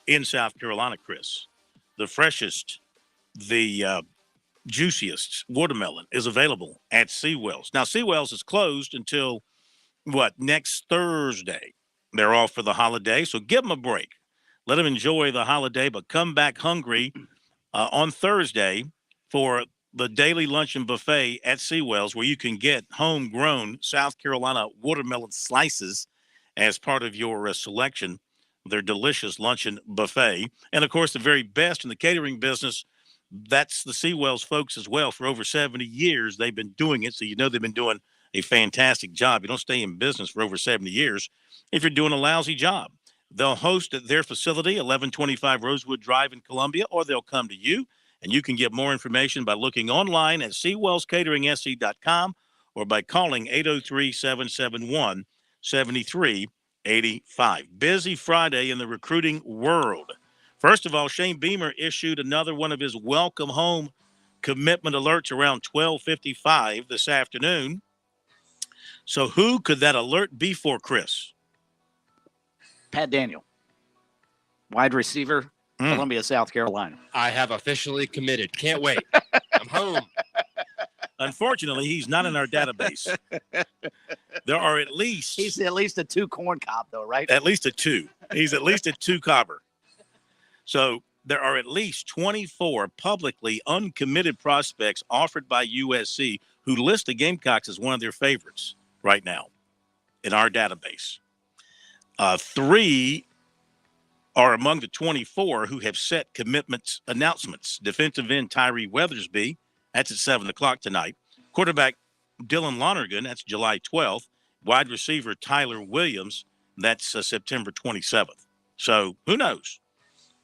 in South Carolina, Chris. The freshest, the juiciest watermelon is available at Seawells. Now, Seawells is closed until, next Thursday. They're off for the holiday, so give them a break. Let them enjoy the holiday, but come back hungry on Thursday for the daily luncheon buffet at Seawells, where you can get homegrown South Carolina watermelon slices as part of your selection. Their delicious luncheon buffet. And, of course, the very best in the catering business, that's the Seawells folks as well. For over 70 years, they've been doing it, so you know they've been doing a fantastic job. You don't stay in business for over 70 years if you're doing a lousy job. They'll host at their facility, 1125 Rosewood Drive in Columbia, or they'll come to you. And you can get more information by looking online at SeawellsCateringSC.com or by calling 803-771-7385. Busy Friday in the recruiting world. First of all, Shane Beamer issued another one of his welcome home commitment alerts around 12:55 this afternoon. So who could that alert be for, Chris? Pat Daniel, wide receiver, Columbia, South Carolina. I have officially committed. Can't wait. I'm home. Unfortunately, he's not in our database. There are at least... He's at least a 2 corn cob, though, right? At least a 2. He's at least a 2 cobber. So there are at least 24 publicly uncommitted prospects offered by USC who list the Gamecocks as one of their favorites right now in our database. 3 are among the 24 who have set commitments announcements. Defensive end Tyree Weathersby, that's at 7 o'clock tonight. Quarterback Dylan Lonergan, that's July 12th. Wide receiver Tyler Williams, that's September 27th. So who knows?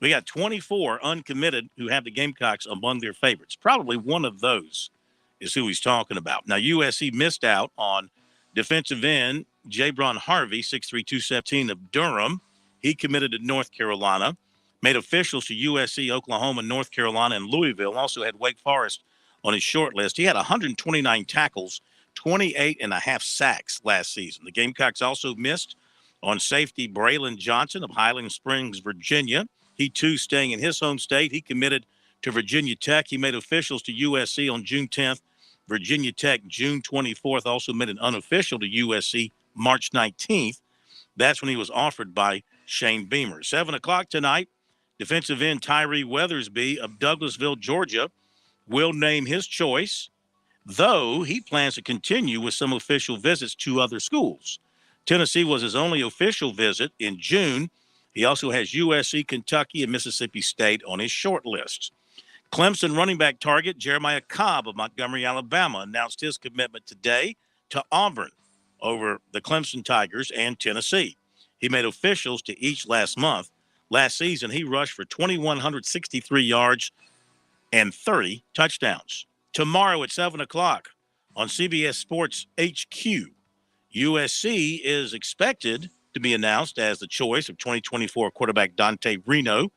We got 24 uncommitted who have the Gamecocks among their favorites. Probably one of those is who he's talking about. Now, USC missed out on defensive end Jabron Harvey, 6'3", 217 of Durham. He committed to North Carolina, made officials to USC, Oklahoma, North Carolina, and Louisville. Also had Wake Forest on his short list. He had 129 tackles, 28 and a half sacks last season. The Gamecocks also missed on safety Braylon Johnson of Highland Springs, Virginia. He, too, staying in his home state. He committed to Virginia Tech. He made officials to USC on June 10th. Virginia Tech, June 24th, also made an unofficial to USC March 19th. That's when he was offered by Shane Beamer. 7 o'clock tonight, defensive end Tyree Weathersby of Douglasville, Georgia, will name his choice, though he plans to continue with some official visits to other schools. Tennessee was his only official visit in June. He also has USC, Kentucky, and Mississippi State on his short list. Clemson running back target Jeremiah Cobb of Montgomery, Alabama, announced his commitment today to Auburn over the Clemson Tigers and Tennessee. He made officials to each last month. Last season, he rushed for 2,163 yards and 30 touchdowns. Tomorrow at 7 o'clock on CBS Sports HQ, USC is expected to be announced as the choice of 2024 quarterback Dante Reno.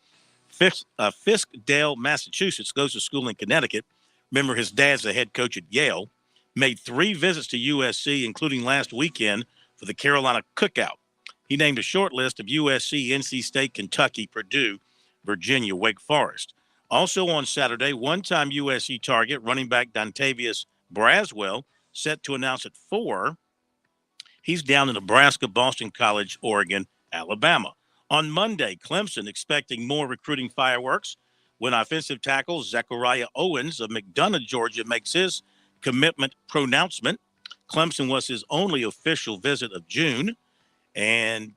Fiskdale, Massachusetts, goes to school in Connecticut. Remember, his dad's the head coach at Yale. Made 3 visits to USC, including last weekend for the Carolina Cookout. He named a short list of USC, NC State, Kentucky, Purdue, Virginia, Wake Forest. Also on Saturday, one-time USC target running back Dontavius Braswell, set to announce at 4. He's down in Nebraska, Boston College, Oregon, Alabama. On Monday, Clemson expecting more recruiting fireworks when offensive tackle Zachariah Owens of McDonough, Georgia, makes his commitment pronouncement. Clemson was his only official visit of June, and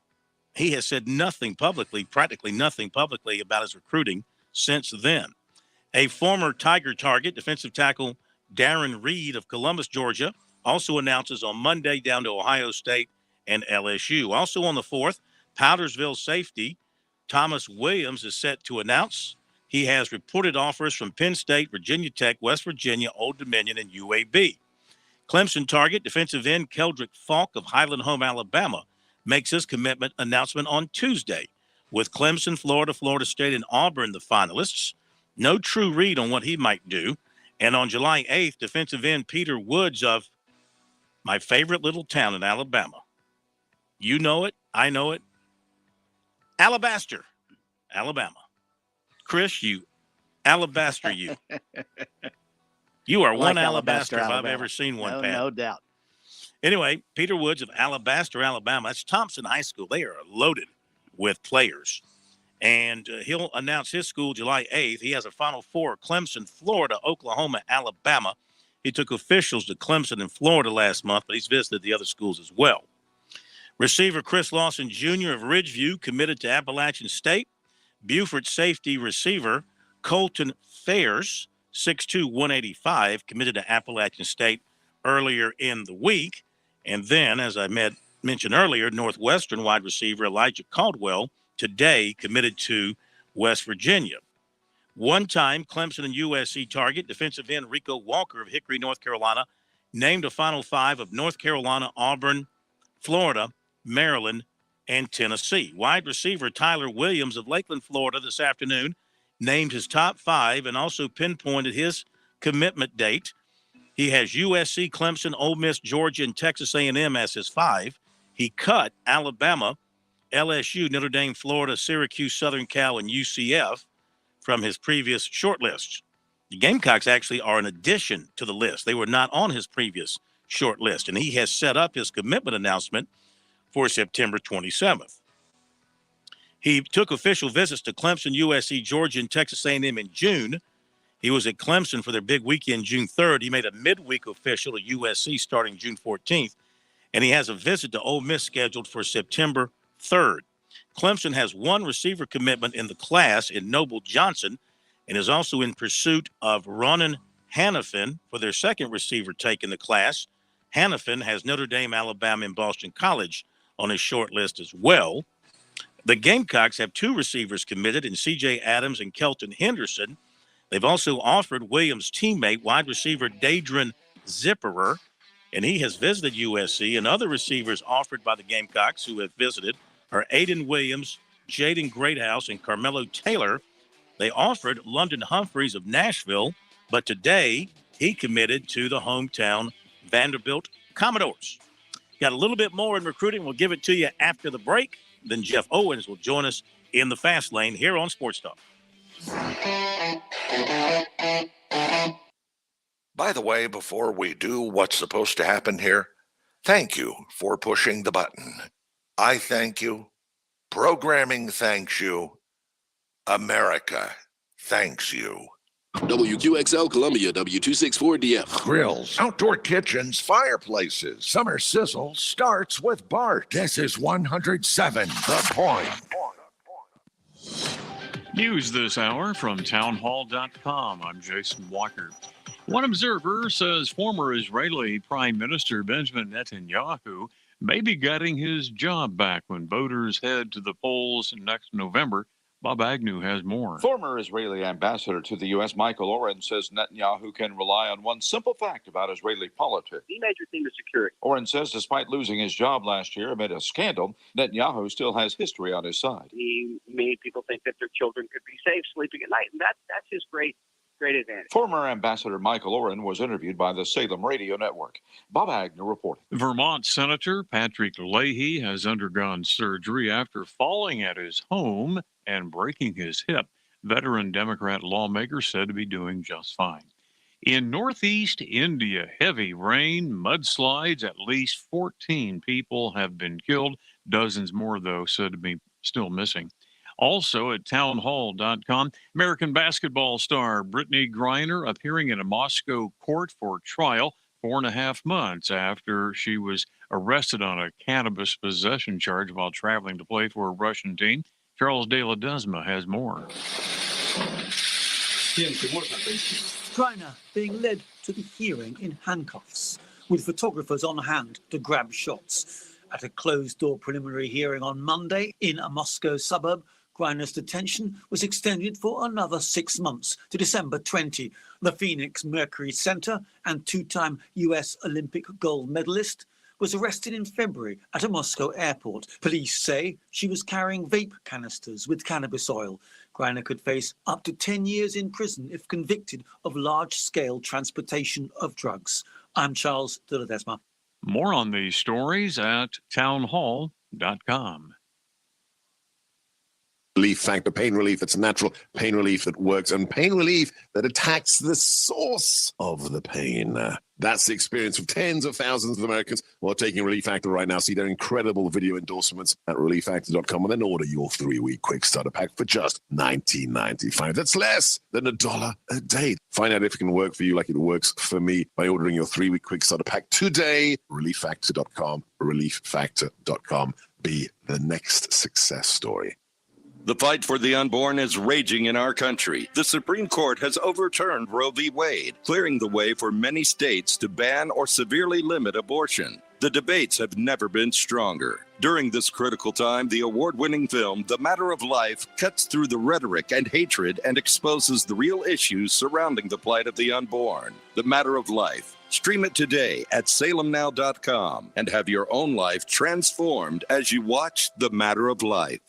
he has said nothing publicly, practically nothing publicly about his recruiting since then. A former Tiger target, defensive tackle Darren Reed of Columbus, Georgia, also announces on Monday down to Ohio State and LSU. Also on the 4th, Powdersville safety Thomas Williams is set to announce. He has reported offers from Penn State, Virginia Tech, West Virginia, Old Dominion, and UAB. Clemson target, defensive end Keldrick Falk of Highland Home, Alabama, makes his commitment announcement on Tuesday. With Clemson, Florida, Florida State, and Auburn the finalists, no true read on what he might do. And on July 8th, defensive end Peter Woods of my favorite little town in Alabama. You know it. I know it. Alabaster, Alabama. Chris, you Alabaster, you. You are one Alabaster if I've ever seen one, Pat. No doubt. Anyway, Peter Woods of Alabaster, Alabama. That's Thompson High School. They are loaded with players. And he'll announce his school July 8th. He has a Final Four: Clemson, Florida, Oklahoma, Alabama. He took officials to Clemson and Florida last month, but he's visited the other schools as well. Receiver Chris Lawson Jr. of Ridgeview committed to Appalachian State. Beaufort safety receiver Colton Fairs, 6'2", 185, committed to Appalachian State earlier in the week. And then, as I mentioned earlier, Northwestern wide receiver Elijah Caldwell today committed to West Virginia. One-time Clemson and USC target, defensive end Rico Walker of Hickory, North Carolina, named a Final 5 of North Carolina, Auburn, Florida, Maryland, and Tennessee. Wide receiver Tyler Williams of Lakeland, Florida, this afternoon named his top 5 and also pinpointed his commitment date. He has USC, Clemson, Ole Miss, Georgia, and Texas A&M as his 5. He cut Alabama, LSU, Notre Dame, Florida, Syracuse, Southern Cal, and UCF from his previous short list. The Gamecocks actually are an addition to the list. They were not on his previous short list, and he has set up his commitment announcement for September 27th. He took official visits to Clemson, USC, Georgia, and Texas A&M in June. He was at Clemson for their big weekend June 3rd. He made a midweek official at USC starting June 14th, and he has a visit to Ole Miss scheduled for September 3rd. Clemson has one receiver commitment in the class in Noble Johnson and is also in pursuit of Ronan Hannafin for their second receiver take in the class. Hannafin has Notre Dame, Alabama, and Boston College on his short list as well. The Gamecocks have two receivers committed in C.J. Adams and Kelton Henderson. They've also offered Williams' teammate, wide receiver Dadron Zipperer, and he has visited USC. And other receivers offered by the Gamecocks who have visited are Aiden Williams, Jaden Greathouse, and Carmelo Taylor. They offered London Humphreys of Nashville, but today he committed to the hometown Vanderbilt Commodores. Got a little bit more in recruiting. We'll give it to you after the break. Then Jeff Owens will join us in the Fast Lane here on Sports Talk. By the way, before we do what's supposed to happen here, thank you for pushing the button. I thank you. Programming thanks you. America thanks you. WQXL Columbia, W264DF. Grills, outdoor kitchens, fireplaces. Summer sizzle starts with Bart. This is 107 The Point. News this hour from townhall.com. I'm Jason Walker. One observer says former Israeli Prime Minister Benjamin Netanyahu may be getting his job back when voters head to the polls next November. Bob Agnew has more. Former Israeli ambassador to the U.S., Michael Oren, says Netanyahu can rely on one simple fact about Israeli politics. The major thing is security. Oren says despite losing his job last year amid a scandal, Netanyahu still has history on his side. He made people think that their children could be safe sleeping at night, and that's his great advantage. Former Ambassador Michael Oren was interviewed by the Salem Radio Network. Bob Agnew reported. Vermont Senator Patrick Leahy has undergone surgery after falling at his home and breaking his hip. Veteran Democrat lawmaker said to be doing just fine. In northeast India, heavy rain, mudslides, at least 14 people have been killed. Dozens more, though, said to be still missing. Also at townhall.com, American basketball star Brittany Griner appearing in a Moscow court for trial 4.5 months after she was arrested on a cannabis possession charge while traveling to play for a Russian team. Charles De La Desma has more. Griner being led to the hearing in handcuffs, with photographers on hand to grab shots. At a closed-door preliminary hearing on Monday in a Moscow suburb, Griner's detention was extended for another 6 months to December 20. The Phoenix Mercury Center and two-time U.S. Olympic gold medalist was arrested in February at a Moscow airport. Police say she was carrying vape canisters with cannabis oil. Griner could face up to 10 years in prison if convicted of large-scale transportation of drugs. I'm Charles De La Desma. More on these stories at townhall.com. Relief Factor, pain relief that's natural, pain relief that works, and pain relief that attacks the source of the pain. That's the experience of tens of thousands of Americans who are taking Relief Factor right now. See their incredible video endorsements at relieffactor.com and then order your 3-week quick starter pack for just $19.95. That's less than $1 a day. Find out if it can work for you like it works for me by ordering your 3-week quick starter pack today. Relieffactor.com, relieffactor.com. Be the next success story. The fight for the unborn is raging in our country. The Supreme Court has overturned Roe v. Wade, clearing the way for many states to ban or severely limit abortion. The debates have never been stronger. During this critical time, the award-winning film, The Matter of Life, cuts through the rhetoric and hatred and exposes the real issues surrounding the plight of the unborn. The Matter of Life. Stream it today at salemnow.com and have your own life transformed as you watch The Matter of Life.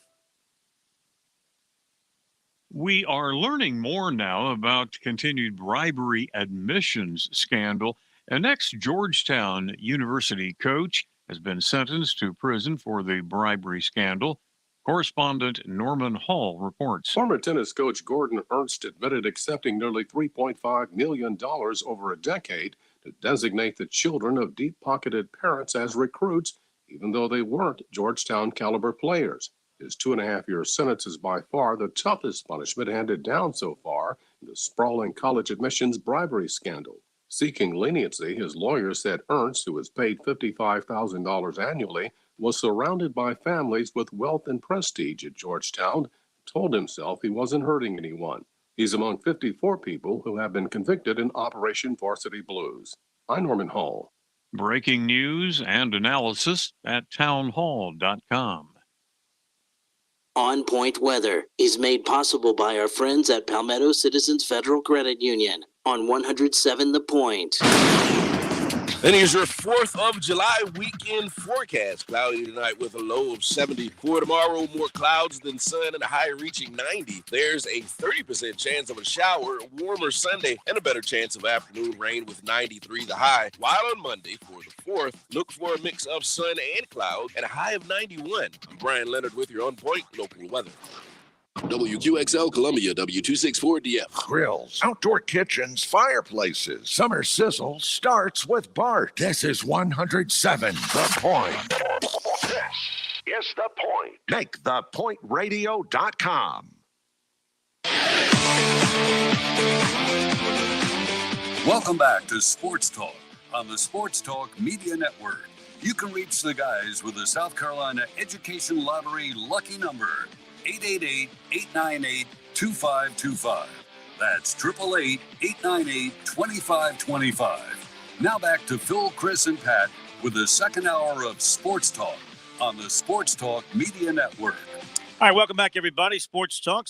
We are learning more now about continued bribery admissions scandal. An ex-Georgetown University coach has been sentenced to prison for the bribery scandal. Correspondent Norman Hall reports. Former tennis coach Gordon Ernst admitted accepting nearly $3.5 million over a decade to designate the children of deep-pocketed parents as recruits, even though they weren't Georgetown-caliber players. His 2.5-year sentence is by far the toughest punishment handed down so far in the sprawling college admissions bribery scandal. Seeking leniency, his lawyer said Ernst, who was paid $55,000 annually, was surrounded by families with wealth and prestige at Georgetown, told himself he wasn't hurting anyone. He's among 54 people who have been convicted in Operation Varsity Blues. I'm Norman Hall. Breaking news and analysis at townhall.com. On Point Weather is made possible by our friends at Palmetto Citizens Federal Credit Union on 107 The Point. And here's your 4th of July weekend forecast. Cloudy tonight with a low of 74. Tomorrow, more clouds than sun and a high reaching 90. There's a 30% chance of a shower, warmer Sunday, and a better chance of afternoon rain with 93 the high. While on Monday, for the 4th, look for a mix of sun and cloud and a high of 91. I'm Brian Leonard with your On Point local weather. WQXL Columbia, W264DF. Grills, outdoor kitchens, fireplaces. Summer sizzle starts with Bart. This is 107 The Point. This is The Point. Make thepointradio.com. Welcome back to Sports Talk on the Sports Talk Media Network. You can reach the guys with the South Carolina Education Lottery lucky number, 888-898-2525. That's 888-898-2525. Now back to Phil, Chris, and Pat with the second hour of Sports Talk on the Sports Talk Media Network. All right, welcome back, everybody. Sports Talk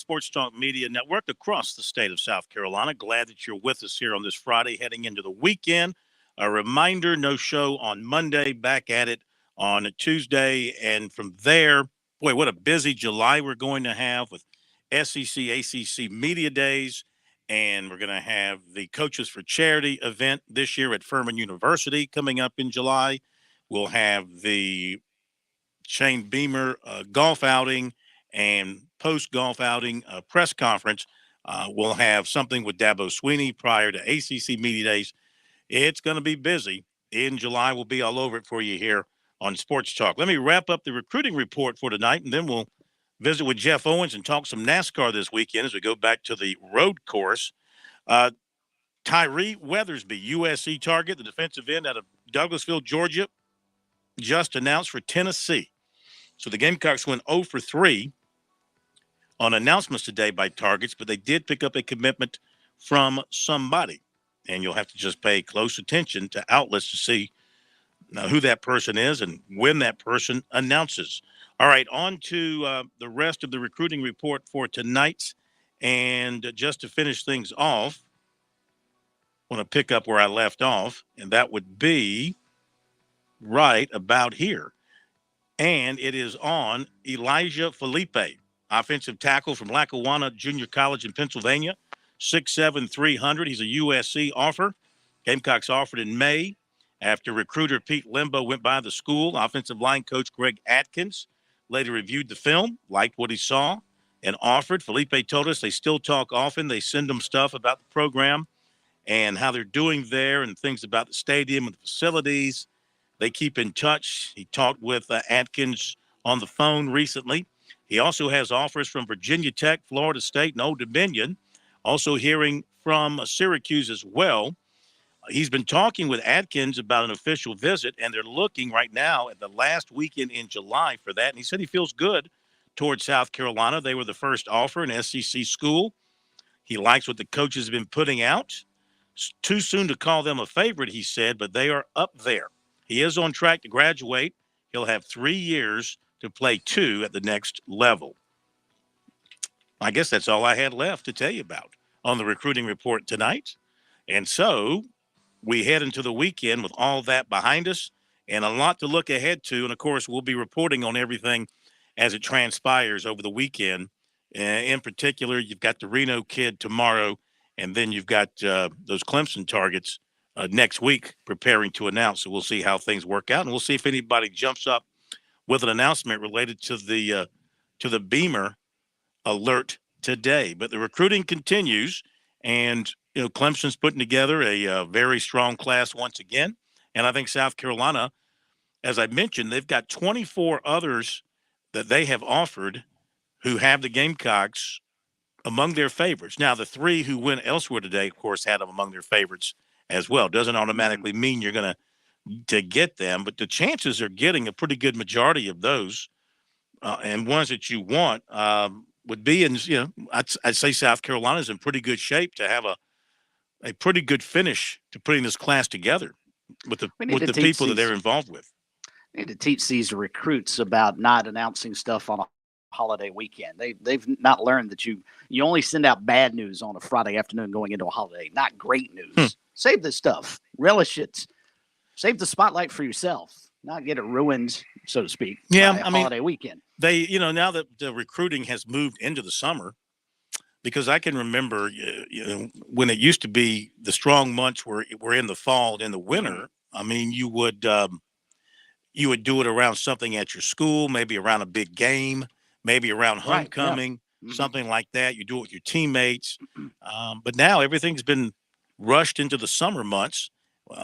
Media Network across the state of South Carolina. Glad that you're with us here on this Friday heading into the weekend. A reminder, no show on Monday, back at it on Tuesday. And from there, boy, what a busy July we're going to have with SEC, ACC Media Days. And we're going to have the Coaches for Charity event this year at Furman University coming up in July. We'll have the Shane Beamer golf outing and post-golf outing press conference. We'll have something with Dabo Sweeney prior to ACC Media Days. It's going to be busy. In July, we'll be all over it for you here on Sports Talk. Let me wrap up the recruiting report for tonight, and then we'll visit with Jeff Owens and talk some NASCAR this weekend as we go back to the road course. Tyree Weathersby, USC target, the defensive end out of Douglasville, Georgia, just announced for Tennessee. So the Gamecocks went 0 for 3 on announcements today by targets, but they did pick up a commitment from somebody. And you'll have to just pay close attention to outlets to see who that person is and when that person announces. All right, on to the rest of the recruiting report for tonight. And just to finish things off, I want to pick up where I left off, and that would be right about here. And it is on Elijah Felipe, offensive tackle from Lackawanna Junior College in Pennsylvania. 6'7", 300. He's a USC offer. Gamecocks offered in May after recruiter Pete Limbo went by the school. Offensive line coach Greg Atkins later reviewed the film, liked what he saw, and offered. Felipe told us they still talk often. They send him stuff about the program and how they're doing there and things about the stadium and the facilities. They keep in touch. He talked with Atkins on the phone recently. He also has offers from Virginia Tech, Florida State, and Old Dominion. Also hearing from Syracuse as well. He's been talking with Atkins about an official visit, and they're looking right now at the last weekend in July for that. And he said he feels good towards South Carolina. They were the first offer, an SEC school. He likes what the coaches have been putting out. It's too soon to call them a favorite, he said, but they are up there. He is on track to graduate. He'll have 3 years to play 2 at the next level. I guess that's all I had left to tell you about on the recruiting report tonight. And so we head into the weekend with all that behind us and a lot to look ahead to. And, of course, we'll be reporting on everything as it transpires over the weekend. In particular, you've got the Reno kid tomorrow, and then you've got those Clemson targets next week preparing to announce. So we'll see how things work out, and we'll see if anybody jumps up with an announcement related to the Beamer alert today. But the recruiting continues, and Clemson's putting together a very strong class once again. And I think South Carolina, as I mentioned, they've got 24 others that they have offered who have the Gamecocks among their favorites. Now, the three who went elsewhere today, of course, had them among their favorites as well. Doesn't automatically mean you're going to get them, but the chances are getting a pretty good majority of those and ones that you want would be in, I'd say South Carolina's in pretty good shape to have a pretty good finish to putting this class together with the people that they're involved with. We need to teach these recruits about not announcing stuff on a holiday weekend. They've not learned that you only send out bad news on a Friday afternoon going into a holiday, not great news. Save this stuff. Relish it. Save the spotlight for yourself, not get it ruined, so to speak, by a holiday weekend. They, now that the recruiting has moved into the summer, because I can remember, when it used to be the strong months were in the fall and in the winter. I mean, you would do it around something at your school, maybe around a big game, maybe around homecoming, something like that. You do it with your teammates. But now everything's been rushed into the summer months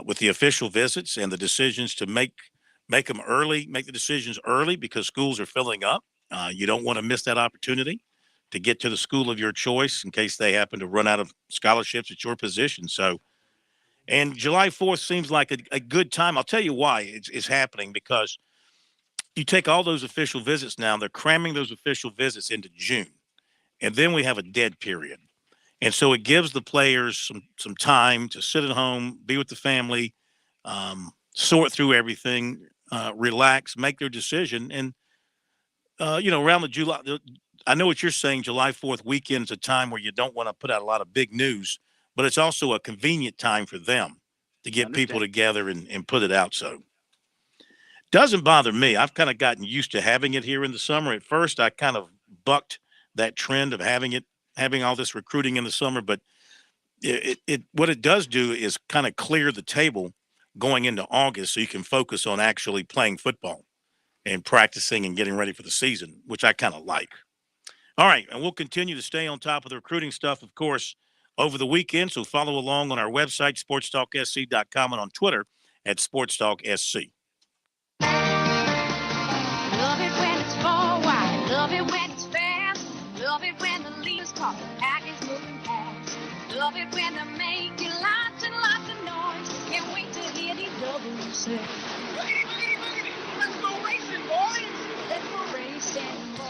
with the official visits and the decisions to make them early, make the decisions early because schools are filling up. You don't want to miss that opportunity to get to the school of your choice in case they happen to run out of scholarships at your position. So, and July 4th seems like a good time. I'll tell you why it's happening, because you take all those official visits now, they're cramming those official visits into June. And then we have a dead period. And so it gives the players some time to sit at home, be with the family, sort through everything, relax, make their decision. And, around the July, I know what you're saying, July 4th weekend is a time where you don't want to put out a lot of big news, but it's also a convenient time for them to get people together and put it out. So doesn't bother me. I've kind of gotten used to having it here in the summer. At first, I kind of bucked that trend of having all this recruiting in the summer, but what it does do is kind of clear the table going into August so you can focus on actually playing football and practicing and getting ready for the season, which I kind of like. All right, and we'll continue to stay on top of the recruiting stuff, of course, over the weekend. So follow along on our website, SportsTalkSC.com, and on Twitter at SportsTalkSC. Love it when it's far wide. Love it when it's fast. Love it when the leaders talk. The pack is moving past. Love it when they're making lots and lots of noise. Can't wait to hear these doubles say, let's go racing, boys. Let's go racing, boys.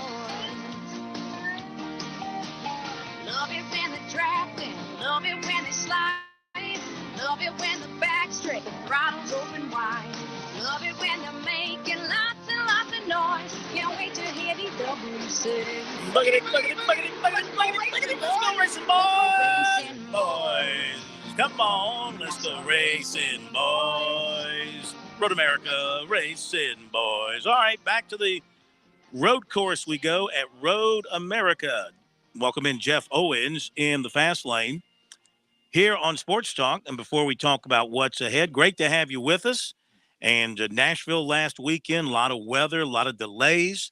Love it when they're drafting. Love it when they slide. Love it when the back's straight, the throttle's open wide. Love it when they're making lots and lots of noise. Can't wait to hear these doubles say, look at it, look at it, look at it, look at it, look at it, look at it. Let's go racing, boys. Boys, come on, let's go racing, boys. Road America, racing, boys. All right, back to the road course we go at Road America. Welcome in Jeff Owens in the fast lane here on Sports Talk. And before we talk about what's ahead, great to have you with us. And Nashville last weekend, a lot of weather, a lot of delays,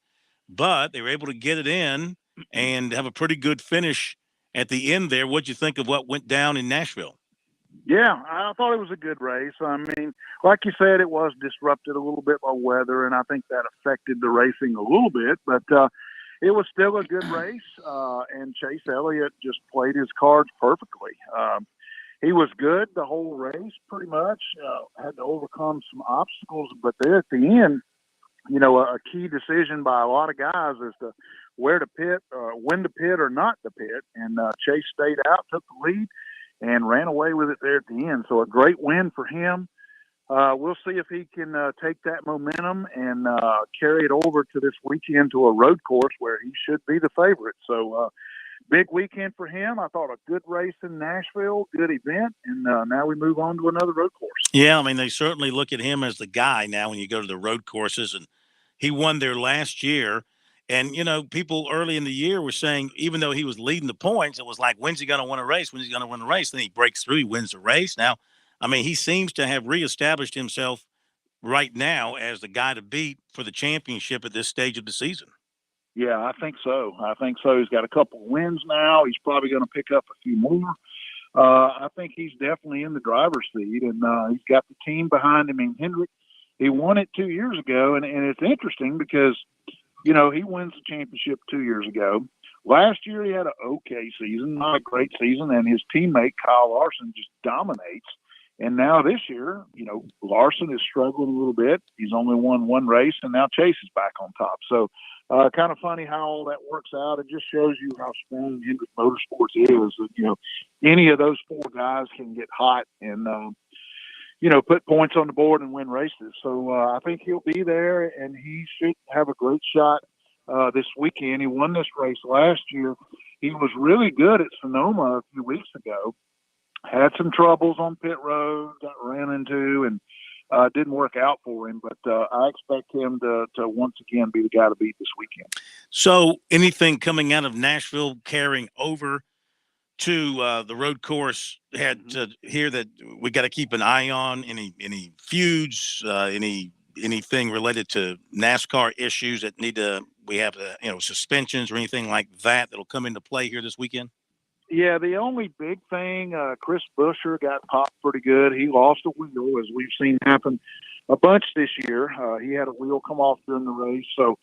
but they were able to get it in and have a pretty good finish at the end there. What'd you think of what went down in Nashville? Yeah, I thought it was a good race. I mean, like you said, it was disrupted a little bit by weather, and I think that affected the racing a little bit, but it was still a good race, and Chase Elliott just played his cards perfectly. He was good the whole race, pretty much. Had to overcome some obstacles, but there at the end, a key decision by a lot of guys as to where to pit, when to pit or not to pit. And Chase stayed out, took the lead, and ran away with it there at the end. So a great win for him. We'll see if he can take that momentum and carry it over to this weekend to a road course where he should be the favorite. So big weekend for him. I thought a good race in Nashville, good event, and now we move on to another road course. Yeah, I mean, they certainly look at him as the guy now when you go to the road courses, and he won there last year. And, people early in the year were saying, even though he was leading the points, it was like, when's he going to win a race? When's he going to win a race? Then he breaks through, he wins the race. Now, I mean, he seems to have reestablished himself right now as the guy to beat for the championship at this stage of the season. Yeah, I think so. He's got a couple of wins now. He's probably going to pick up a few more. I think he's definitely in the driver's seat, and he's got the team behind him in Hendrick. He won it 2 years ago, and it's interesting because he wins the championship 2 years ago. Last year he had an okay season, not a great season, and his teammate Kyle Larson just dominates. And now this year, Larson is struggling a little bit. He's only won one race, and now Chase is back on top. So kind of funny how all that works out. It just shows you how strong Hendrick Motorsports is. Any of those four guys can get hot and, put points on the board and win races. So I think he'll be there, and he should have a great shot this weekend. He won this race last year. He was really good at Sonoma a few weeks ago. Had some troubles on pit road, got ran into, and didn't work out for him. But I expect him to once again be the guy to beat this weekend. So anything coming out of Nashville carrying over to the road course, had to hear that we got to keep an eye on any feuds, anything related to NASCAR issues that we have suspensions or anything like that that'll come into play here this weekend? Yeah, the only big thing, Chris Buescher got popped pretty good. He lost a wheel, as we've seen happen a bunch this year. He had a wheel come off during the race, so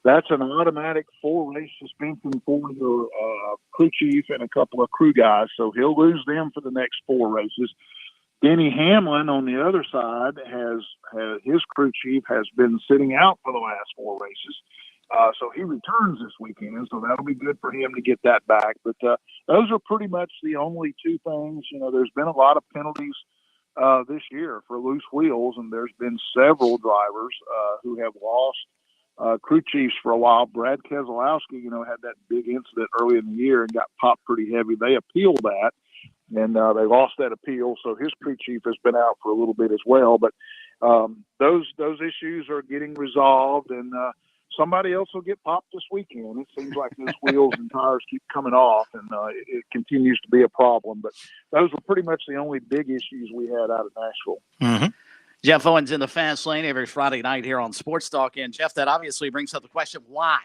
that's an automatic 4-race suspension for your crew chief and a couple of crew guys. So he'll lose them for the next 4 races. Denny Hamlin on the other side his crew chief has been sitting out for the last 4 races. So he returns this weekend, so that'll be good for him to get that back. But those are pretty much the only 2 things. There's been a lot of penalties this year for loose wheels, and there's been several drivers who have lost crew chiefs for a while. Brad Keselowski, had that big incident early in the year and got popped pretty heavy. They appealed that, and they lost that appeal, so his crew chief has been out for a little bit as well. But those issues are getting resolved, and somebody else will get popped this weekend. It seems like those wheels and tires keep coming off, and it continues to be a problem. But those were pretty much the only big issues we had out of Nashville. Mm-hmm. Jeff Owens in the Fast Lane every Friday night here on Sports Talk. And, Jeff, that obviously brings up the question, why?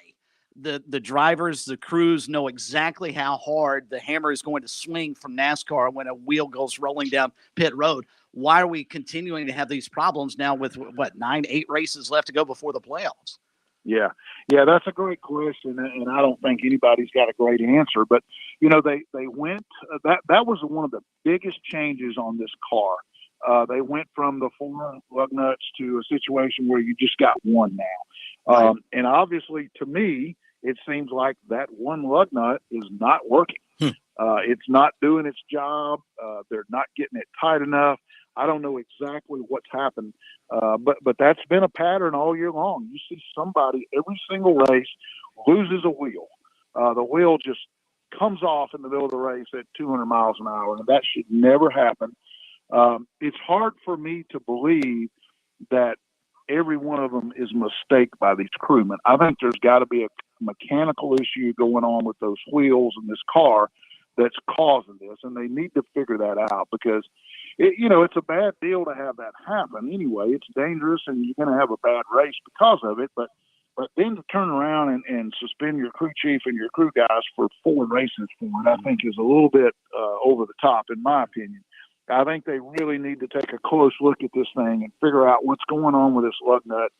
The drivers, the crews know exactly how hard the hammer is going to swing from NASCAR when a wheel goes rolling down pit road. Why are we continuing to have these problems now with, 9-8 races left to go before the playoffs? Yeah, that's a great question, and I don't think anybody's got a great answer. But they went that was one of the biggest changes on this car. They went from the 4 lug nuts to a situation where you just got one now, Right. And obviously, to me, it seems like that one lug nut is not working. It's not doing its job. They're not getting it tight enough. I don't know exactly what's happened, but that's been a pattern all year long. You see somebody every single race loses a wheel. The wheel just comes off in the middle of the race at 200 miles an hour, and that should never happen. It's hard for me to believe that every one of them is a mistake by these crewmen. I think there's got to be a mechanical issue going on with those wheels in this car that's causing this, and they need to figure that out because it's a bad deal to have that happen anyway. It's dangerous, and you're going to have a bad race because of it. But then to turn around and suspend your crew chief and your crew guys for 4 races for it, I think is a little bit over the top, in my opinion. I think they really need to take a close look at this thing and figure out what's going on with this lug nut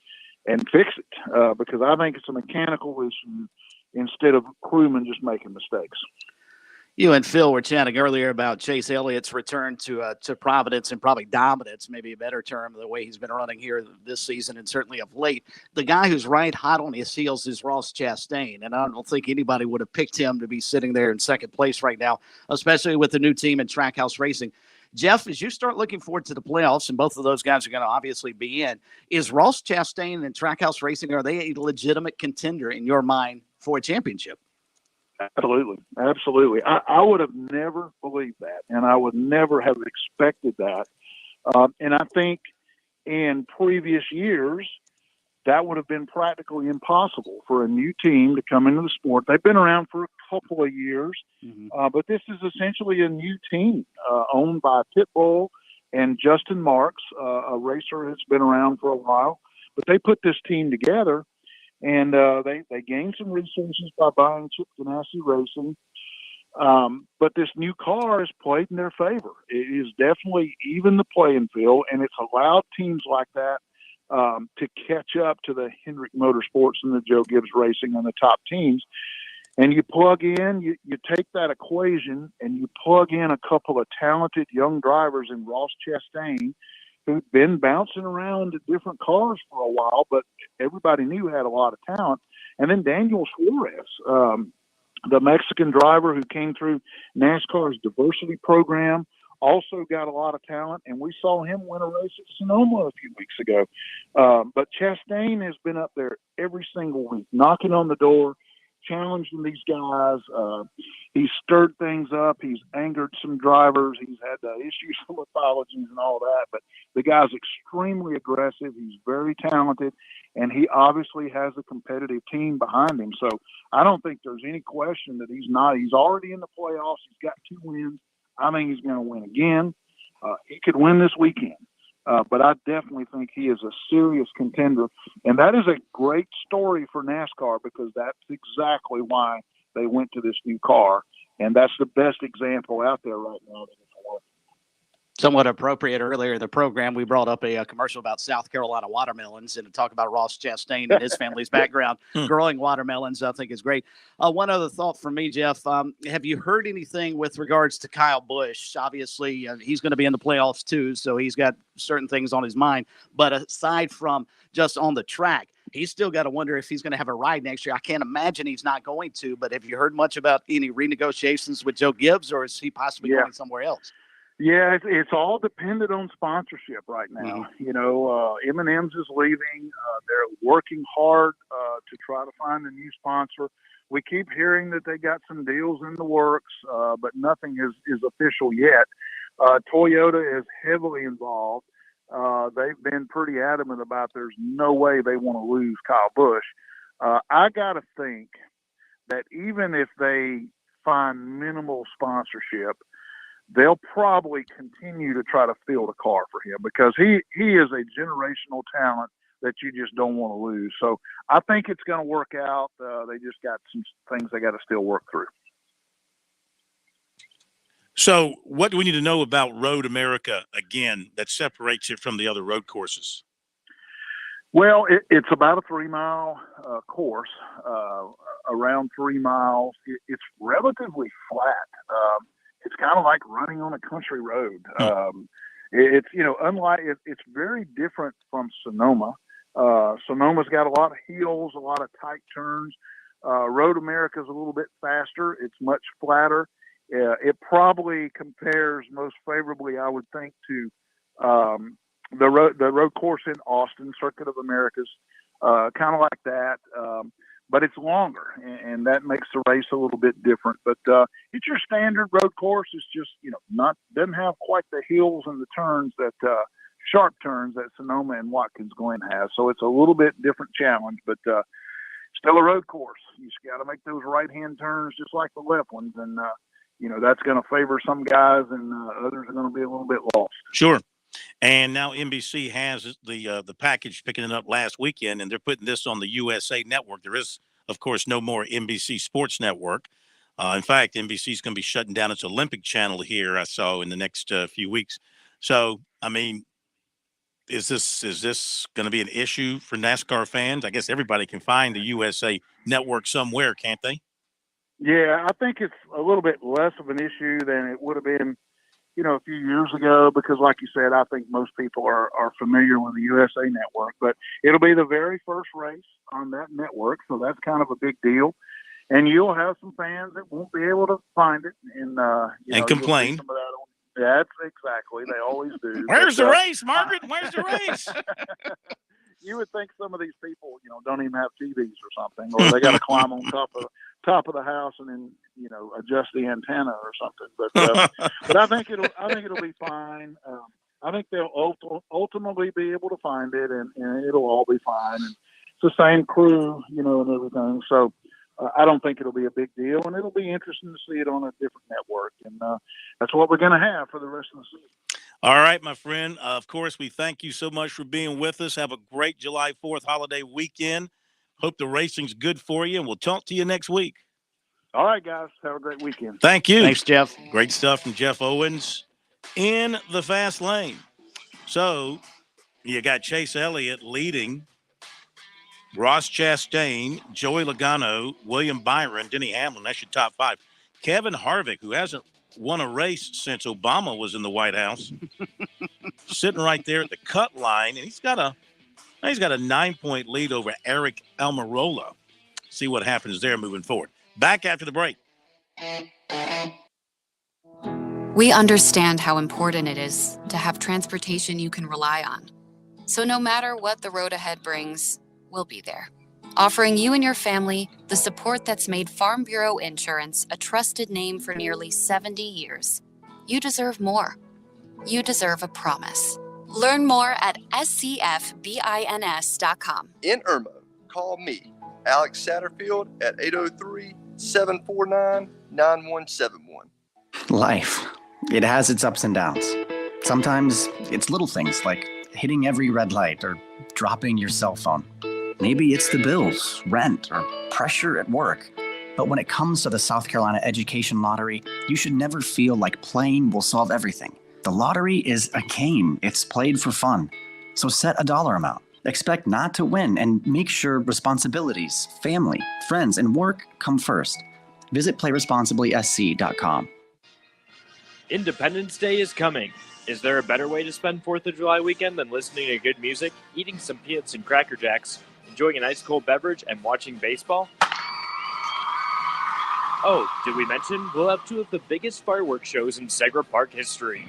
and fix it because I think it's a mechanical issue instead of crewmen just making mistakes. You and Phil were chatting earlier about Chase Elliott's return to Providence and probably dominance, maybe a better term, the way he's been running here this season and certainly of late. The guy who's right hot on his heels is Ross Chastain, and I don't think anybody would have picked him to be sitting there in second place right now, especially with the new team in Trackhouse Racing. Jeff, as you start looking forward to the playoffs, and both of those guys are going to obviously be in, is Ross Chastain and Trackhouse Racing, are they a legitimate contender in your mind for a championship? Absolutely. I would have never believed that, and I would never have expected that. And I think in previous years, that would have been practically impossible for a new team to come into the sport. They've been around for a couple of years, but this is essentially a new team owned by Pitbull and Justin Marks, a racer that's been around for a while. But they put this team together, and they gained some resources by buying Chip Ganassi Racing. But this new car has played in their favor. It is definitely even the playing field, and it's allowed teams like that to catch up to the Hendrick Motorsports and the Joe Gibbs Racing and the top teams. And you plug in, you take that equation and you plug in a couple of talented young drivers in Ross Chastain, who'd been bouncing around to different cars for a while, but everybody knew had a lot of talent. And then Daniel Suarez, the Mexican driver who came through NASCAR's diversity program, also got a lot of talent, and we saw him win a race at Sonoma a few weeks ago. But Chastain has been up there every single week, knocking on the door, challenging these guys. He's stirred things up. He's angered some drivers. He's had issues with apologies and all that. But the guy's extremely aggressive. He's very talented, and he obviously has a competitive team behind him. So I don't think there's any question that he's not. He's already in the playoffs. He's got 2 wins. I think he's going to win again. He could win this weekend. But I definitely think he is a serious contender. And that is a great story for NASCAR because that's exactly why they went to this new car. And that's the best example out there right now that it's working. Somewhat appropriate, earlier in the program, we brought up a commercial about South Carolina watermelons and to talk about Ross Chastain and his family's background. Growing watermelons, I think, is great. One other thought from me, Jeff. Have you heard anything with regards to Kyle Busch? Obviously, he's going to be in the playoffs too, so he's got certain things on his mind. But aside from just on the track, he's still got to wonder if he's going to have a ride next year. I can't imagine he's not going to, but have you heard much about any renegotiations with Joe Gibbs, or is he possibly going somewhere else? Yeah, it's all dependent on sponsorship right now. You know, M&M's is leaving. They're working hard to try to find a new sponsor. We keep hearing that they got some deals in the works, but nothing is official yet. Toyota is heavily involved. They've been pretty adamant about there's no way they want to lose Kyle Busch. I got to think that even if they find minimal sponsorship, they'll probably continue to try to field a car for him because he is a generational talent that you just don't want to lose. So I think it's going to work out. They just got some things they got to still work through. So what do we need to know about Road America again that separates it from the other road courses? Well, it's about a 3-mile course, around 3 miles. It's relatively flat. It's kind of like running on a country road. It's, you know, unlike it's very different from Sonoma. Sonoma's got a lot of hills, a lot of tight turns. Road America is a little bit faster. It's much flatter. It probably compares most favorably, I would think, to the road course in Austin, Circuit of Americas, kind of like that. But it's longer, and that makes the race a little bit different. But it's your standard road course. It's just, you know, doesn't have quite the hills and the turns that sharp turns that Sonoma and Watkins Glen has. So it's a little bit different challenge, but still a road course. You just got to make those right-hand turns just like the left ones, and you know that's going to favor some guys, and others are going to be a little bit lost. Sure. And now NBC has the package picking it up last weekend, and they're putting this on the USA Network. There is, of course, no more NBC Sports Network. In fact, NBC is going to be shutting down its Olympic channel here, I saw, in the next few weeks. So, I mean, is this going to be an issue for NASCAR fans? I guess everybody can find the USA Network somewhere, can't they? Yeah, I think it's a little bit less of an issue than it would have been, you know, a few years ago, because like you said, I think most people are familiar with the USA Network, but it'll be the very first race on that network. So that's kind of a big deal. And you'll have some fans that won't be able to find it and complain. Some of that that's exactly. They always do. Where's the race, Margaret? Where's the race? You would think some of these people, you know, don't even have TVs or something, or they got to climb on top of the house and then, you know, adjust the antenna or something. But I think it'll be fine. I think they'll ultimately be able to find it, and it'll all be fine. And it's the same crew, you know, and everything. So I don't think it'll be a big deal, and it'll be interesting to see it on a different network. And that's what we're going to have for the rest of the season. All right, my friend. Of course, we thank you so much for being with us. Have a great July 4th holiday weekend. Hope the racing's good for you, and we'll talk to you next week. All right, guys. Have a great weekend. Thank you. Thanks, Jeff. Great stuff from Jeff Owens in the fast lane. So You got Chase Elliott leading. Ross Chastain, Joey Logano, William Byron, Denny Hamlin. That's your top 5. Kevin Harvick, who hasn't won a race since Obama was in the White House, sitting right there at the cut line, and he's got a 9-point lead over Eric Almirola. See what happens there moving forward. Back after the break. We understand how important it is to have transportation you can rely on. So no matter what the road ahead brings, we'll be there, offering you and your family the support that's made Farm Bureau Insurance a trusted name for nearly 70 years. You deserve more. You deserve a promise. Learn more at scfbins.com. In Irmo, call me, Alex Satterfield, at 803-749-9171. Life. It has its ups and downs. Sometimes it's little things like hitting every red light or dropping your cell phone. Maybe it's the bills, rent, or pressure at work. But when it comes to the South Carolina Education Lottery, you should never feel like playing will solve everything. The lottery is a game. It's played for fun. So set a dollar amount. Expect not to win and make sure responsibilities, family, friends, and work come first. Visit playresponsiblysc.com. Independence Day is coming. Is there a better way to spend 4th of July weekend than listening to good music, eating some peanuts and Cracker Jacks, enjoying an ice cold beverage, and watching baseball? Oh, did we mention we'll have 2 of the biggest fireworks shows in Segra Park history?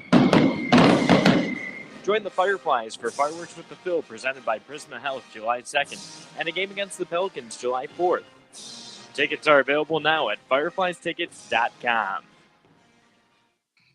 Join the Fireflies for Fireworks with the Phil presented by Prisma Health July 2nd and a game against the Pelicans July 4th. Tickets are available now at firefliestickets.com.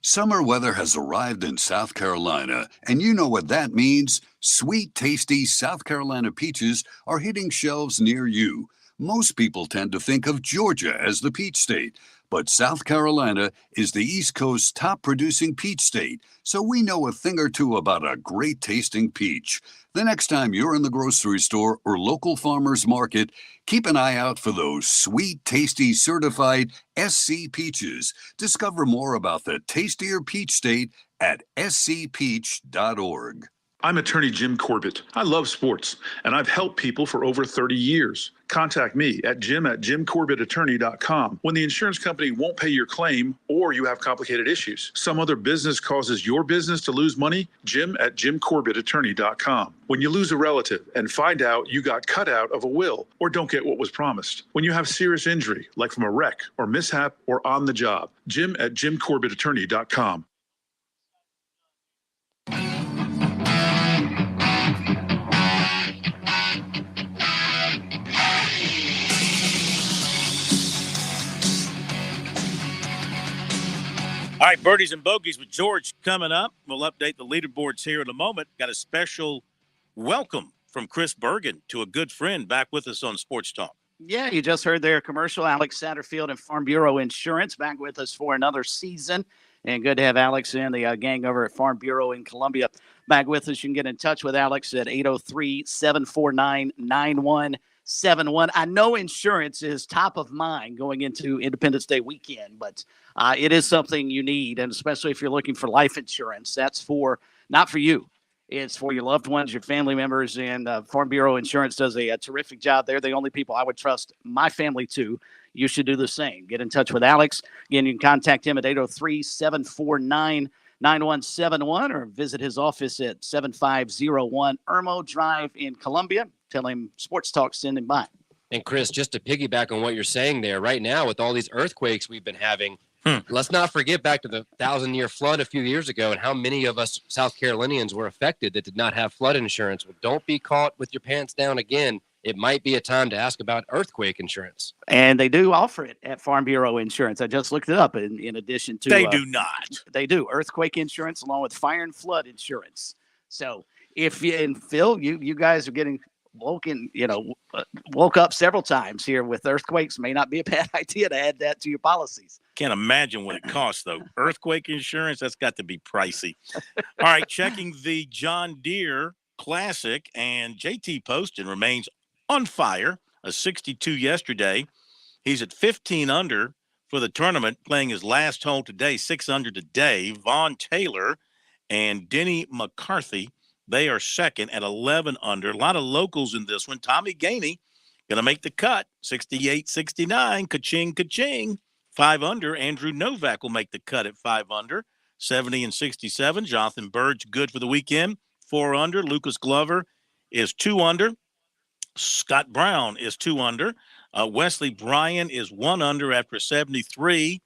Summer weather has arrived in South Carolina, and you know what that means. Sweet, tasty South Carolina peaches are hitting shelves near you. Most people tend to think of Georgia as the peach state, but South Carolina is the East Coast's top producing peach state, so we know a thing or two about a great tasting peach. The next time you're in the grocery store or local farmer's market, keep an eye out for those sweet, tasty, certified SC peaches. Discover more about the tastier peach state at scpeach.org. I'm attorney Jim Corbett. I love sports, and I've helped people for over 30 years. Contact me at jim@jimcorbettattorney.com when the insurance company won't pay your claim or you have complicated issues. Some other business causes your business to lose money, jim@jimcorbettattorney.com. When you lose a relative and find out you got cut out of a will or don't get what was promised. When you have serious injury, like from a wreck or mishap or on the job, jim@jimcorbettattorney.com. All right, birdies and bogeys with George coming up. We'll update the leaderboards here in a moment. Got a special welcome from Chris Bergen to a good friend back with us on Sports Talk. Yeah, you just heard their commercial. Alex Satterfield and Farm Bureau Insurance back with us for another season. And good to have Alex and the gang over at Farm Bureau in Columbia back with us. You can get in touch with Alex at 803-749-9171. I know insurance is top of mind going into Independence Day weekend, but it is something you need, and especially if you're looking for life insurance. That's for not for you. It's for your loved ones, your family members, and Farm Bureau Insurance does a terrific job. They're the only people I would trust my family to. You should do the same. Get in touch with Alex. Again, you can contact him at 803-749-9171 or visit his office at 7501 Irmo Drive in Columbia. Tell him Sports Talk send him by. And Chris, just to piggyback on what you're saying there, right now with all these earthquakes we've been having, let's not forget back to the 1,000-year flood a few years ago and how many of us South Carolinians were affected that did not have flood insurance. Well, don't be caught with your pants down again. It might be a time to ask about earthquake insurance. And they do offer it at Farm Bureau Insurance. I just looked it up in addition to. They do not. They do. Earthquake insurance along with fire and flood insurance. So if you, and Phil, you guys are getting woke up several times here with earthquakes. May not be a bad idea to add that to your policies. Can't imagine what it costs, though. Earthquake insurance, that's got to be pricey. All right, checking the John Deere Classic, and JT Poston remains on fire, a 62 yesterday. He's at 15 under for the tournament, playing his last hole today, 6 under today. Vaughn Taylor and Denny McCarthy They are second at 11 under. A lot of locals in this one. Tommy Gainey going to make the cut, 68-69. Ka-ching, ka-ching. 5 under. Andrew Novak will make the cut at 5 under. 70-67. Jonathan Bird's good for the weekend. 4 under. Lucas Glover is 2 under. Scott Brown is 2 under. Wesley Bryan is 1 under after 73.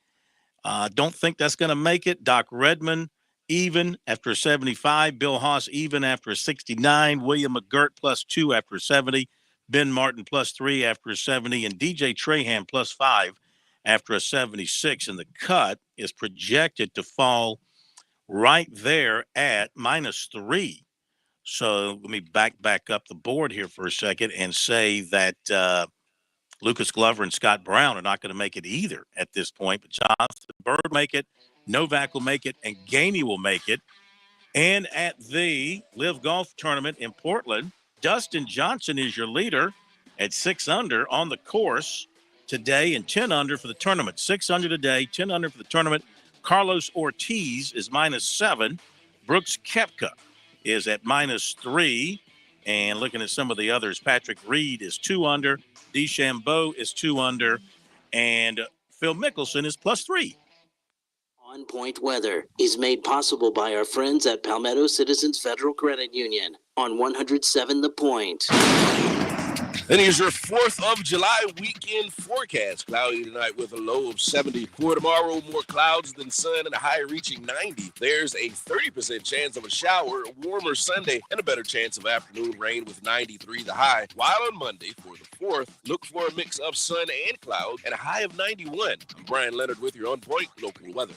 Don't think that's going to make it. Doc Redman even after 75. Bill Haas even after 69. William McGirt +2 after 70. Ben Martin +3 after 70. And DJ Trahan +5 after a 76. And the cut is projected to fall right there at -3. So let me back up the board here for a second and say that Lucas Glover and Scott Brown are not going to make it either at this point. But Jonathan Bird will make it, Novak will make it, and Gainey will make it. And at the Live Golf Tournament in Portland, Dustin Johnson is your leader at 6 under on the course today and 10 under for the tournament. 6 under today, 10 under for the tournament. Carlos Ortiz is -7. Brooks Koepka is at -3. And looking at some of the others, Patrick Reed is 2 under. DeChambeau is 2 under. And Phil Mickelson is +3. On Point Weather is made possible by our friends at Palmetto Citizens Federal Credit Union on 107 The Point. And here's your 4th of July weekend forecast. Cloudy tonight with a low of 74. Tomorrow, more clouds than sun and a high reaching 90. There's a 30% chance of a shower, a warmer Sunday, and a better chance of afternoon rain with 93 the high. While on Monday, for the 4th, look for a mix of sun and cloud and a high of 91. I'm Brian Leonard with your On Point local weather.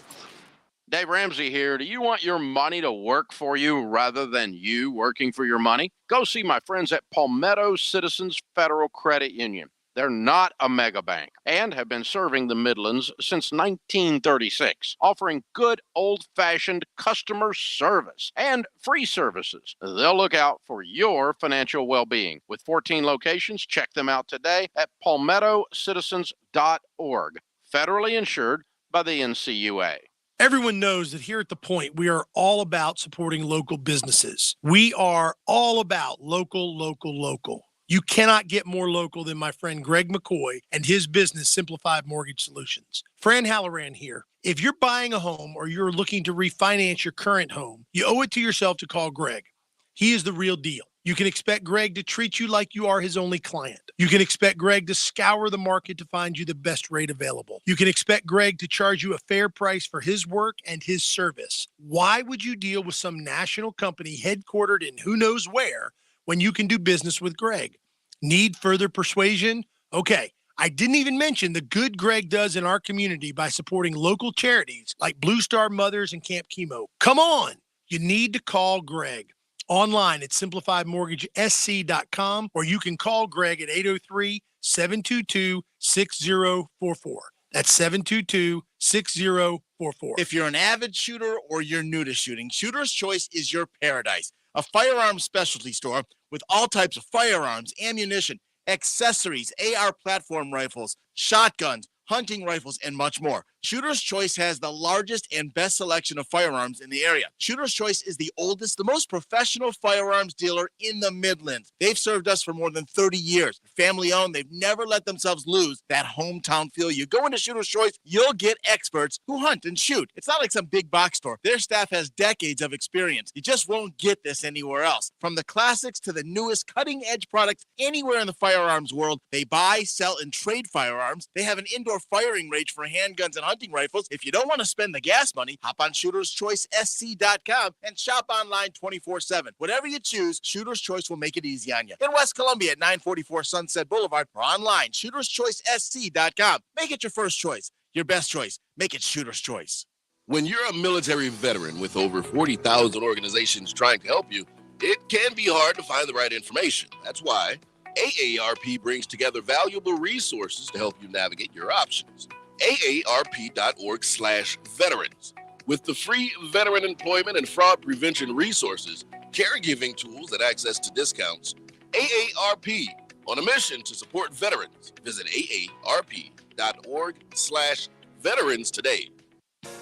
Dave Ramsey here. Do you want your money to work for you rather than you working for your money? Go see my friends at Palmetto Citizens Federal Credit Union. They're not a mega bank and have been serving the Midlands since 1936, offering good old-fashioned customer service and free services. They'll look out for your financial well-being. With 14 locations, check them out today at palmettocitizens.org. Federally insured by the NCUA. Everyone knows that here at The Point, we are all about supporting local businesses. We are all about local, local, local. You cannot get more local than my friend Greg McCoy and his business, Simplified Mortgage Solutions. Fran Halloran here. If you're buying a home or you're looking to refinance your current home, you owe it to yourself to call Greg. He is the real deal. You can expect Greg to treat you like you are his only client. You can expect Greg to scour the market to find you the best rate available. You can expect Greg to charge you a fair price for his work and his service. Why would you deal with some national company headquartered in who knows where when you can do business with Greg? Need further persuasion? Okay, I didn't even mention the good Greg does in our community by supporting local charities like Blue Star Mothers and Camp Chemo. Come on, you need to call Greg. Online at simplifiedmortgagesc.com, or you can call Greg at 803-722-6044. That's 722-6044. If you're an avid shooter or you're new to shooting, Shooter's Choice is your paradise. A firearms specialty store with all types of firearms, ammunition, accessories, AR platform rifles, shotguns, hunting rifles, and much more. Shooter's Choice has the largest and best selection of firearms in the area. Shooter's Choice is the oldest, the most professional firearms dealer in the Midlands. They've served us for more than 30 years. Family owned, they've never let themselves lose that hometown feel. You go into Shooter's Choice, you'll get experts who hunt and shoot. It's not like some big box store. Their staff has decades of experience. You just won't get this anywhere else. From the classics to the newest cutting-edge products anywhere in the firearms world, they buy, sell, and trade firearms. They have an indoor firing range for handguns and hunting rifles. If you don't want to spend the gas money, hop on shooterschoicesc.com and shop online 24/7. Whatever you choose, Shooter's Choice will make it easy on you. In West Columbia at 944 Sunset Boulevard or online, shooterschoicesc.com. Make it your first choice, your best choice. Make it Shooter's Choice. When you're a military veteran with over 40,000 organizations trying to help you, it can be hard to find the right information. That's why AARP brings together valuable resources to help you navigate your options. AARP.org/veterans. With the free veteran employment and fraud prevention resources, caregiving tools, and access to discounts, AARP, on a mission to support veterans. Visit AARP.org/veterans today.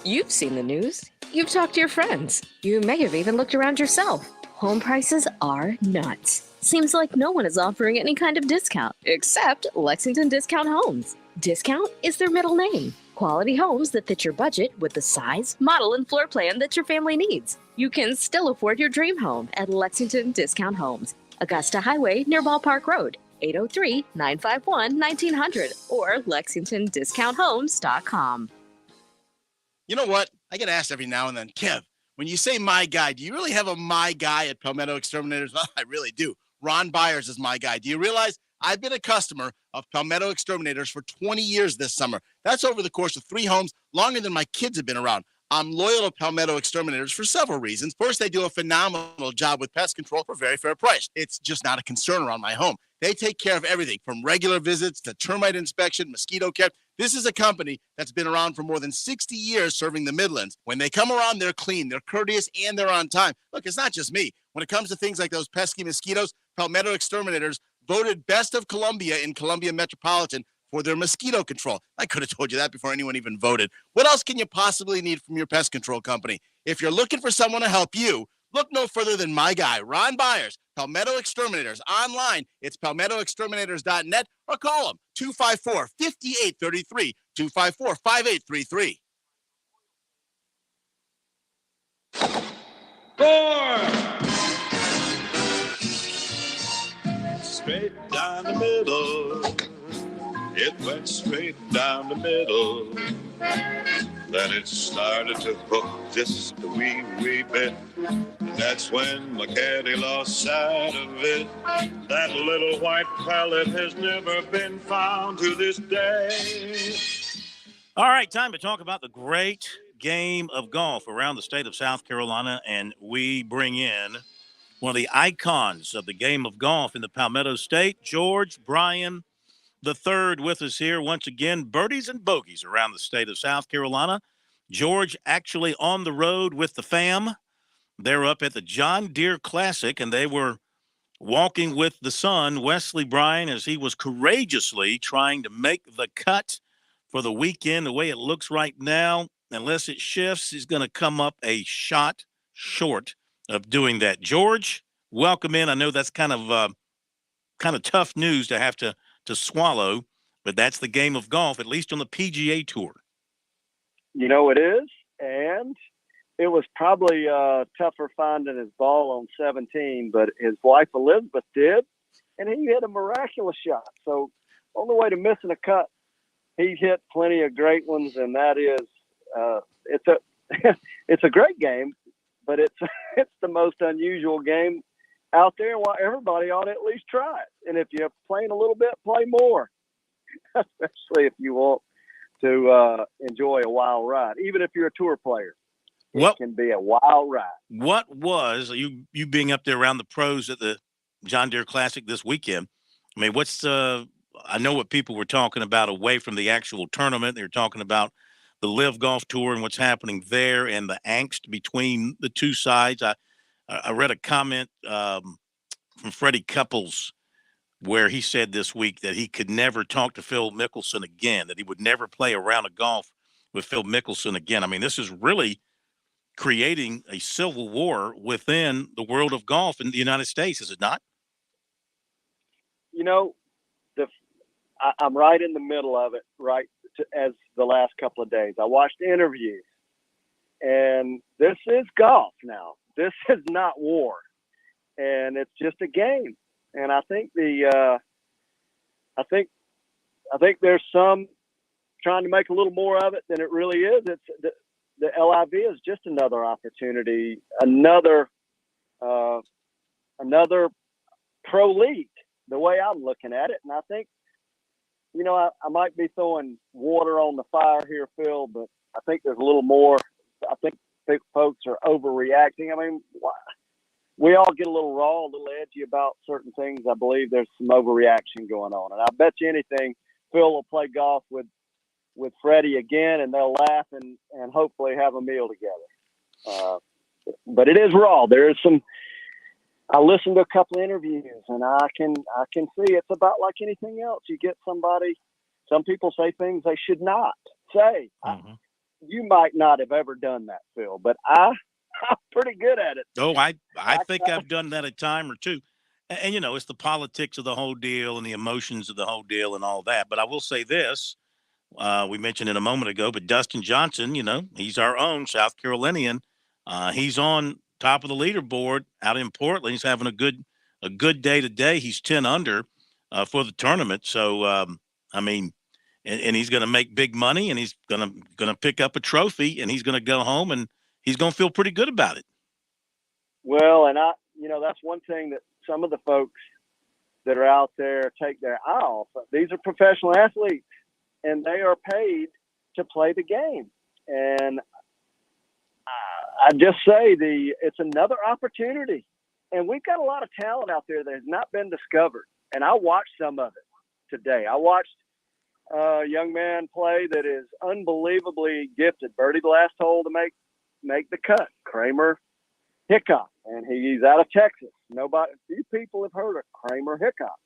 You've seen the news. You've talked to your friends. You may have even looked around yourself. Home prices are nuts. Seems like no one is offering any kind of discount except Lexington Discount Homes. Discount is their middle name. Quality homes that fit your budget with the size, model, and floor plan that your family needs. You can still afford your dream home at Lexington Discount Homes. Augusta Highway near Ballpark Road, 803-951-1900 or LexingtonDiscountHomes.com. You know what? I get asked every now and then, Kev, when you say my guy, do you really have a my guy at Palmetto Exterminators? Well, I really do. Ron Byers is my guy. Do you realize I've been a customer of Palmetto Exterminators for 20 years this summer? That's over the course of 3 homes, longer than my kids have been around. I'm loyal to Palmetto Exterminators for several reasons. First, they do a phenomenal job with pest control for a very fair price. It's just not a concern around my home. They take care of everything from regular visits to termite inspection, mosquito care. This is a company that's been around for more than 60 years serving the Midlands. When they come around, they're clean, they're courteous, and they're on time. Look, it's not just me. When it comes to things like those pesky mosquitoes, Palmetto Exterminators voted best of Columbia in Columbia Metropolitan for their mosquito control. I could have told you that before anyone even voted. What else can you possibly need from your pest control company? If you're looking for someone to help you, look no further than my guy, Ron Byers, Palmetto Exterminators. Online, it's palmettoexterminators.net or call them 254-5833, 254-5833. 4. Straight down the middle. It went straight down the middle. Then it started to hook just a wee bit. And that's when my caddy lost sight of it. That little white pellet has never been found to this day. All right, time to talk about the great game of golf around the state of South Carolina, and we bring in one of the icons of the game of golf in the Palmetto State, George Bryan III, with us here once again. Birdies and bogeys around the state of South Carolina. George actually on the road with the fam. They're up at the John Deere Classic, and they were walking with the son, Wesley Bryan, as he was courageously trying to make the cut for the weekend. The way it looks right now, unless it shifts, he's going to come up a shot short of doing that. George, welcome in. I know that's kind of tough news to have to swallow, but that's the game of golf, at least on the PGA Tour. You know it is, and it was probably tougher finding his ball on 17, but his wife Elizabeth did, and he hit a miraculous shot. So on the way to missing a cut, he hit plenty of great ones, and that is it's a great game, but it's the most unusual game out there. Well, everybody ought to at least try it, and if you're playing a little bit, play more, especially if you want to enjoy a wild ride, even if you're a tour player. It can be a wild ride. What was you being up there around the pros at the John Deere Classic this weekend? I mean, I know what people were talking about away from the actual tournament. They were talking about the Live Golf Tour and what's happening there and the angst between the two sides. I read a comment from Freddie Couples where he said this week that he could never talk to Phil Mickelson again, that he would never play a round of golf with Phil Mickelson again. I mean, this is really creating a civil war within the world of golf in the United States, is it not? You know, I'm right in the middle of it, as the last couple of days. I watched interviews, and this is golf now. This is not war, and it's just a game. And I think I think there's some trying to make a little more of it than it really is. It's the LIV is just another opportunity, another pro league, the way I'm looking at it. And I think, you know, I might be throwing water on the fire here, Phil, but I think there's a little more. I think folks are overreacting. I mean, we all get a little raw, a little edgy about certain things. I believe there's some overreaction going on. And I bet you anything, Phil will play golf with Freddie again, and they'll laugh and hopefully have a meal together. But it is raw. There is some. I listened to a couple of interviews, and I can see it's about like anything else. You get somebody. Some people say things they should not say. Mm-hmm. You might not have ever done that, Phil, but I I'm pretty good at it. Oh, I think I've done that a time or two. And, you know, it's the politics of the whole deal and the emotions of the whole deal and all that. But I will say this, we mentioned it a moment ago, but Dustin Johnson, you know, he's our own South Carolinian. He's on top of the leaderboard out in Portland. He's having a good day today. He's 10 under for the tournament. So, I mean, and he's going to make big money, and he's going to pick up a trophy, and he's going to go home, and he's going to feel pretty good about it. Well, and that's one thing that some of the folks that are out there take their eye off. These are professional athletes, and they are paid to play the game. And I just say it's another opportunity. And we've got a lot of talent out there that has not been discovered. And I watched some of it today. I watched a young man play that is unbelievably gifted. Birdied the last hole to make the cut. Kramer Hickok, and he's out of Texas. Few people have heard of Kramer Hickok,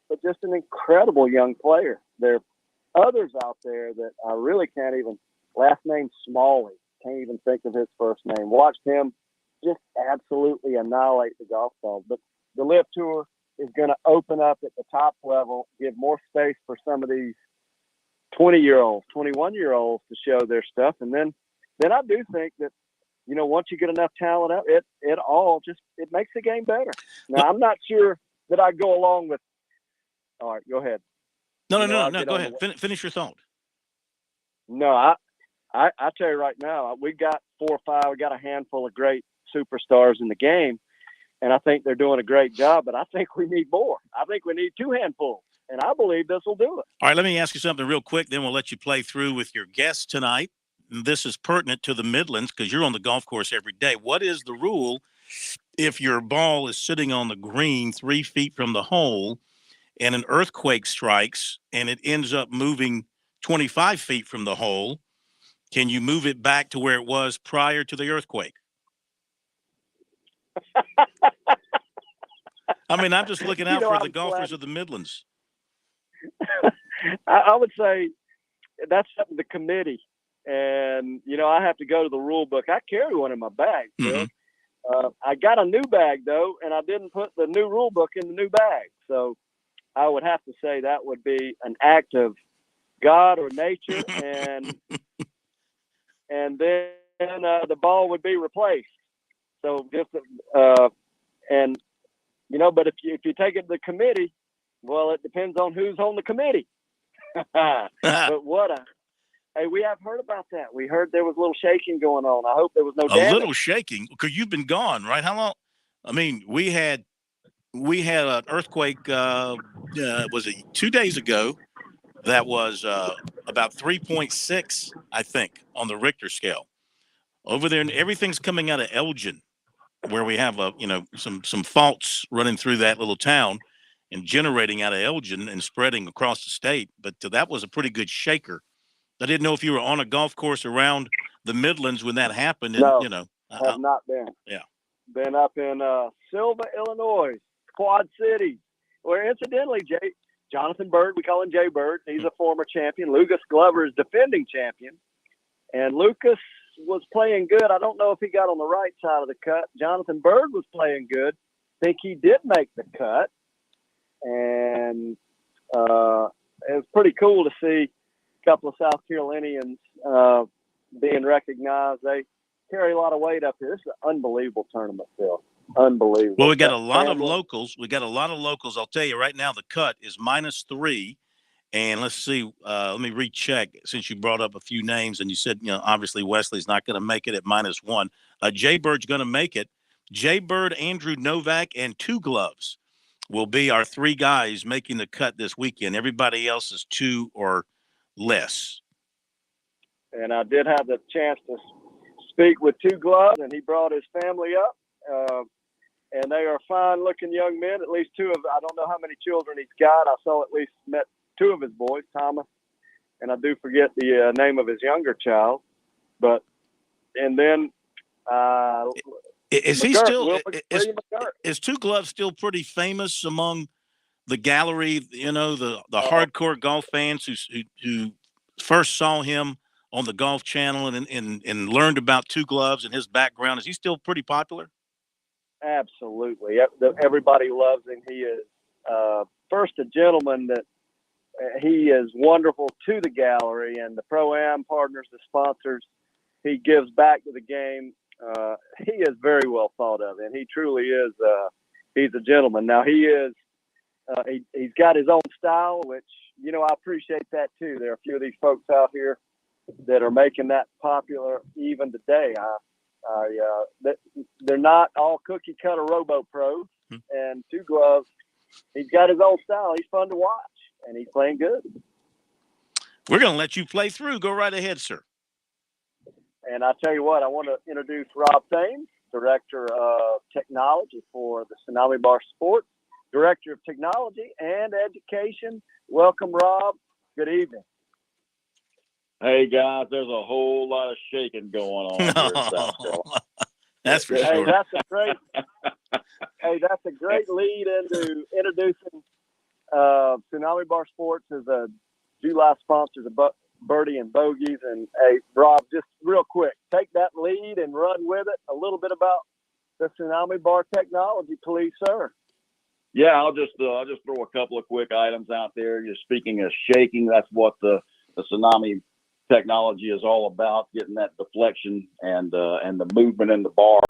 but just an incredible young player. There are others out there that I really can't even, last name Smalley, can't even think of his first name. Watched him just absolutely annihilate the golf ball. But the LIV Tour is going to open up at the top level, give more space for some of these 20-year-olds, 21-year-olds to show their stuff. And then I do think that, you know, once you get enough talent out, it makes the game better. Now, I'm not sure that I go along with. All right, go ahead. No, go ahead. Finish your thought. No, I tell you right now, we got 4 or 5. We got a handful of great superstars in the game, and I think they're doing a great job. But I think we need more. I think we need 2 handfuls, and I believe this will do it. All right, let me ask you something real quick. Then we'll let you play through with your guests tonight. This is pertinent to the Midlands because you're on the golf course every day. What is the rule if your ball is sitting on the green 3 feet from the hole and an earthquake strikes and it ends up moving 25 feet from the hole? Can you move it back to where it was prior to the earthquake? I mean, I'm just looking out for the golfers of the Midlands. I would say that's something the committee. And, you know, I have to go to the rule book. I carry one in my bag, Phil. I got a new bag, though, and I didn't put the new rule book in the new bag. So I would have to say that would be an act of God or nature. And then the ball would be replaced. So just and, you know, but if you take it to the committee, well, it depends on who's on the committee. But hey, we have heard about that. We heard there was a little shaking going on. I hope there was no damage. A little shaking because you've been gone, right? How long? I mean, we had an earthquake. Was it 2 days ago? That was about 3.6, I think, on the Richter scale. Over there, and everything's coming out of Elgin, where we have some faults running through that little town and generating out of Elgin and spreading across the state. But that was a pretty good shaker. I didn't know if you were on a golf course around the Midlands when that happened. And, No, have not been. Yeah. Been up in Silva, Illinois, Quad Cities, where incidentally, Jonathan Bird, we call him Jay Bird. He's a former champion. Lucas Glover is defending champion. And Lucas was playing good. I don't know if he got on the right side of the cut. Jonathan Bird was playing good. I think he did make the cut. And it was pretty cool to see couple of South Carolinians being recognized. They carry a lot of weight up here. This is an unbelievable tournament, Phil. Unbelievable. Well, we got a lot of locals. I'll tell you right now, the cut is -3. And let's see, let me recheck since you brought up a few names and you said, obviously Wesley's not going to make it at -1. Jay Bird's going to make it. Jay Bird, Andrew Novak, and 2 gloves will be our 3 guys making the cut this weekend. Everybody else is 2 or less. And I did have the chance to speak with 2 gloves, and he brought his family up. And they are fine-looking young men, at least 2 of, I don't know how many children he's got. I saw at least met 2 of his boys, Thomas, and I do forget the name of his younger child. And then is he still, is 2 gloves still pretty famous among the gallery, the hardcore golf fans who first saw him on the Golf Channel and learned about Two Gloves and his background. Is he still pretty popular? Absolutely. Everybody loves him. He is first a gentleman that he is wonderful to the gallery and the Pro-Am partners, the sponsors. He gives back to the game. He is very well thought of, and he truly is. He's a gentleman. Now he's got his own style, which, I appreciate that too. There are a few of these folks out here that are making that popular even today. They're not all cookie cutter robo pros. And Two Gloves, he's got his own style. He's fun to watch, and he's playing good. We're going to let you play through. Go right ahead, sir. And I tell you what, I want to introduce Rob Thames, Director of Technology for the Tsunami Bar Sports, Director of Technology and Education. Welcome, Rob. Good evening. Hey, guys, there's a whole lot of shaking going on here in South Carolina. That's for sure. That's a great lead into introducing Tsunami Bar Sports as a July sponsor of Birdie and Bogies. And hey, Rob, just real quick, take that lead and run with it. A little bit about the Tsunami Bar technology, please, sir. Yeah, I'll just throw a couple of quick items out there. You're speaking of shaking. That's what the Tsunami technology is all about, getting that deflection and the movement in the bar.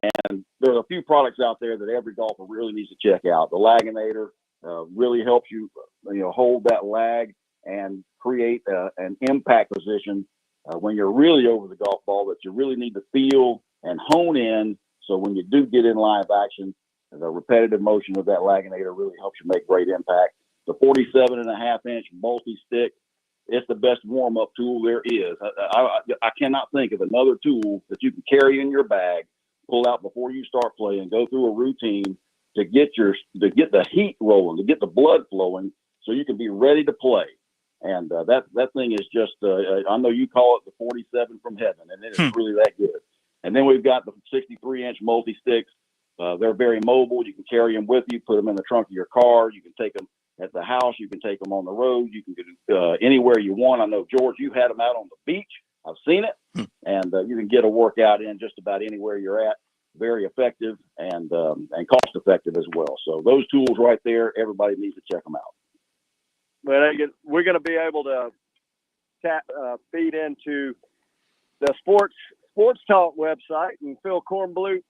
And there's a few products out there that every golfer really needs to check out. The Laginator really helps you, hold that lag and create an impact position when you're really over the golf ball that you really need to feel and hone in. So when you do get in live action, the repetitive motion of that Laginator really helps you make great impact. The 47.5-inch multi-stick, it's the best warm-up tool there is. I cannot think of another tool that you can carry in your bag, pull out before you start playing, go through a routine to get the heat rolling, to get the blood flowing, so you can be ready to play. And that thing is just, I know you call it the 47 from heaven, and it is really that good. And then we've got the 63-inch multi-sticks. They're very mobile. You can carry them with you, put them in the trunk of your car. You can take them at the house. You can take them on the road. You can get anywhere you want. I know, George, you had them out on the beach. I've seen it. And you can get a workout in just about anywhere you're at. Very effective and cost effective as well. So those tools right there, everybody needs to check them out. But we're going to be able to feed into the Sports Talk website, and Phil Kornblut,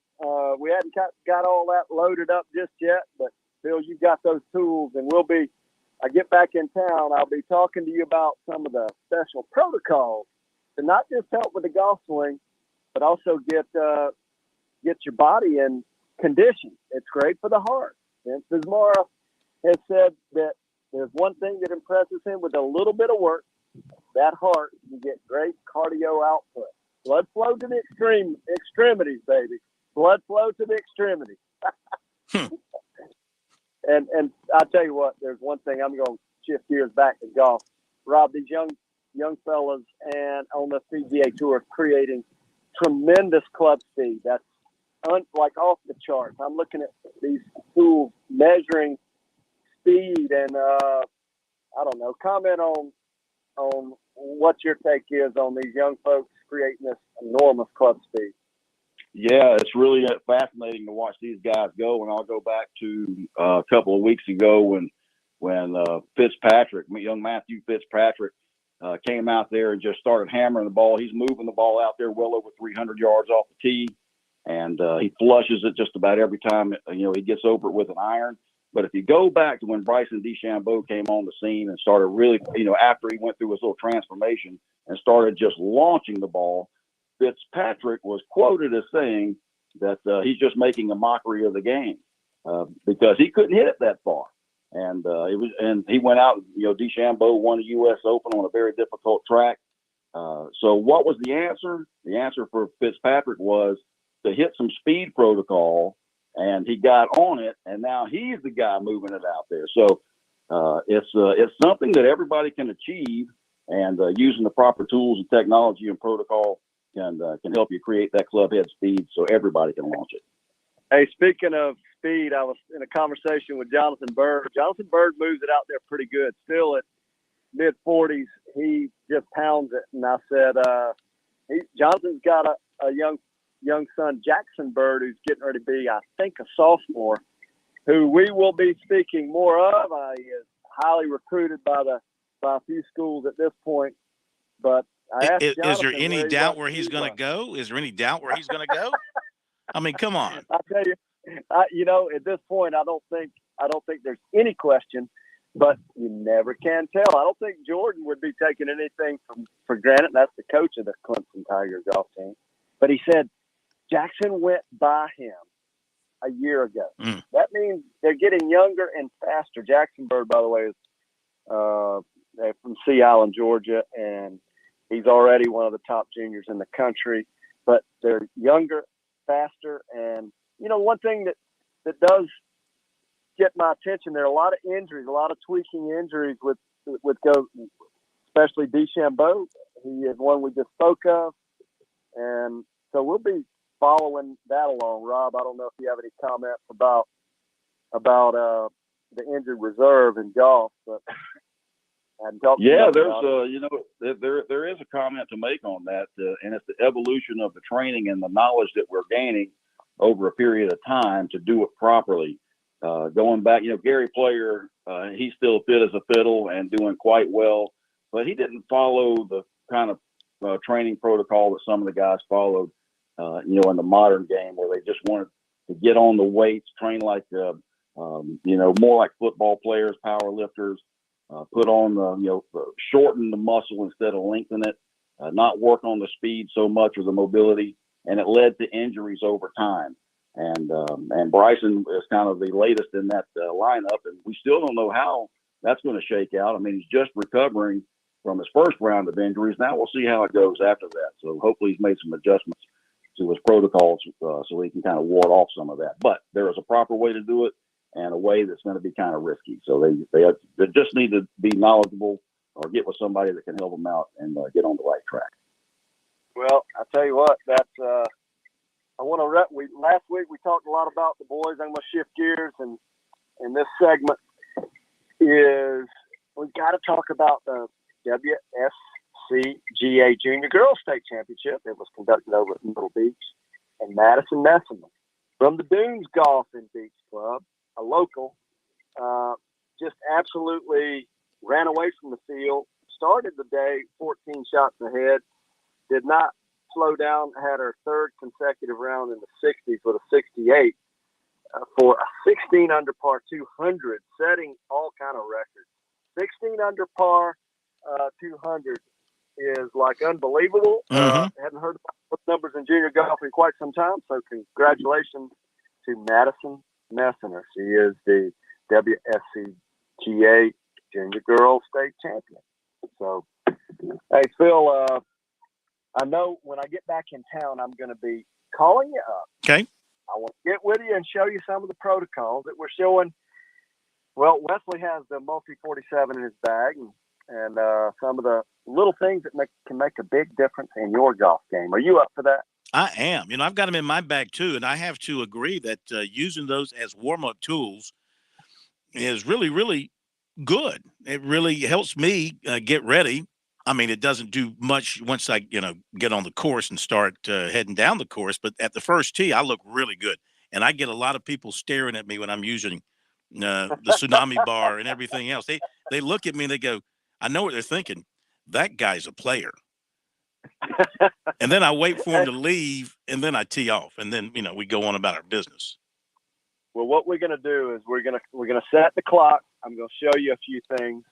we hadn't got all that loaded up just yet, but Phil, you got those tools, and I get back in town, I'll be talking to you about some of the special protocols to not just help with the golf swing, but also get your body in condition. It's great for the heart. Vince Bismara has said that there's one thing that impresses him: with a little bit of work, that heart, you get great cardio output. Blood flow to the extremities, baby. Blood flow to the extremities. And I'll tell you what, there's one thing, I'm going to shift gears back to golf. Rob, these young fellas and on the PGA Tour are creating tremendous club speed. That's like off the charts. I'm looking at these tools measuring speed, and I don't know, comment on what your take is on these young folks creating this enormous club speed. Yeah, it's really fascinating to watch these guys go. And I'll go back to a couple of weeks ago when Fitzpatrick, young Matthew Fitzpatrick, came out there and just started hammering the ball. He's moving the ball out there well over 300 yards off the tee, and he flushes it just about every time he gets over it with an iron. But if you go back to when Bryson DeChambeau came on the scene and started really, after he went through his little transformation and started just launching the ball, Fitzpatrick was quoted as saying that he's just making a mockery of the game because he couldn't hit it that far. And he went out, DeChambeau won the U.S. Open on a very difficult track. So what was the answer? The answer for Fitzpatrick was to hit some speed protocol, and he got on it, and now he's the guy moving it out there. So it's something that everybody can achieve, and using the proper tools and technology and protocol can help you create that club head speed so everybody can launch it. Hey, speaking of speed, I was in a conversation with Jonathan Bird. Jonathan Bird moves it out there pretty good. Still at mid 40s. He just pounds it. And I said, Johnson's got a young son, Jackson Bird, who's getting ready to be, I think, a sophomore, who we will be speaking more of. He is highly recruited by a few schools at this point. But I asked Is there Jonathan any doubt where he's going to go? Is there any doubt where he's going to go? I mean, come on. I tell you, at this point, I don't think there's any question. But you never can tell. I don't think Jordan would be taking anything for granted. That's the coach of the Clemson Tiger golf team. But he said Jackson went by him a year ago. That means they're getting younger and faster. Jackson Bird, by the way, is they're from Sea Island, Georgia, and he's already one of the top juniors in the country. But they're younger, faster, and one thing that does get my attention, there are a lot of injuries, a lot of tweaking injuries with especially DeChambeau. He is one we just spoke of, and so we'll be following that along. Rob, I don't know if you have any comments about the injured reserve in golf, but there's there is a comment to make on that, and it's the evolution of the training and the knowledge that we're gaining over a period of time to do it properly. Going back, Gary Player, he's still fit as a fiddle and doing quite well, but he didn't follow the kind of training protocol that some of the guys followed, in the modern game, where they just wanted to get on the weights, train like, more like football players, power lifters, put on shorten the muscle instead of lengthen it, not work on the speed so much or the mobility, and it led to injuries over time. And Bryson is kind of the latest in that lineup, and we still don't know how that's going to shake out. I mean, he's just recovering from his first round of injuries. Now we'll see how it goes after that. So hopefully he's made some adjustments to his protocols so he can kind of ward off some of that. But there is a proper way to do it and a way that's going to be kind of risky. So they just need to be knowledgeable or get with somebody that can help them out and get on the right track. Well, I tell you what, that's last week we talked a lot about the boys. I'm going to shift gears, and in this segment we've got to talk about the WSCGA Junior Girls State Championship. It was conducted over at Myrtle Beach and Madison Messenger from the Dunes Golf and Beach Club, a local, just absolutely ran away from the field. Started the day 14 shots ahead, did not slow down, had her third consecutive round in the 60s with a 68 for a 16 under par 200, setting all kind of records. 16 under par 200 is like unbelievable. Hadn't heard about those numbers in junior golf in quite some time, so congratulations to Madison Messenger. She is the WSCGA Junior Girls State Champion. So, hey, Phil, I know when I get back in town, I'm going to be calling you up. Okay. I want to get with you and show you some of the protocols that we're showing. Well, Wesley has the multi-47 in his bag and some of the little things that can make a big difference in your golf game. Are you up for that? I am. I've got them in my bag too, and I have to agree that using those as warm-up tools is really, really good. It really helps me get ready. I mean, it doesn't do much once I, get on the course and start heading down the course. But at the first tee, I look really good. And I get a lot of people staring at me when I'm using the tsunami bar and everything else. They look at me and they go, I know what they're thinking. That guy's a player. And then I wait for him to leave, and then I tee off. And then, we go on about our business. Well, what we're going to do is we're going to set the clock. I'm going to show you a few things.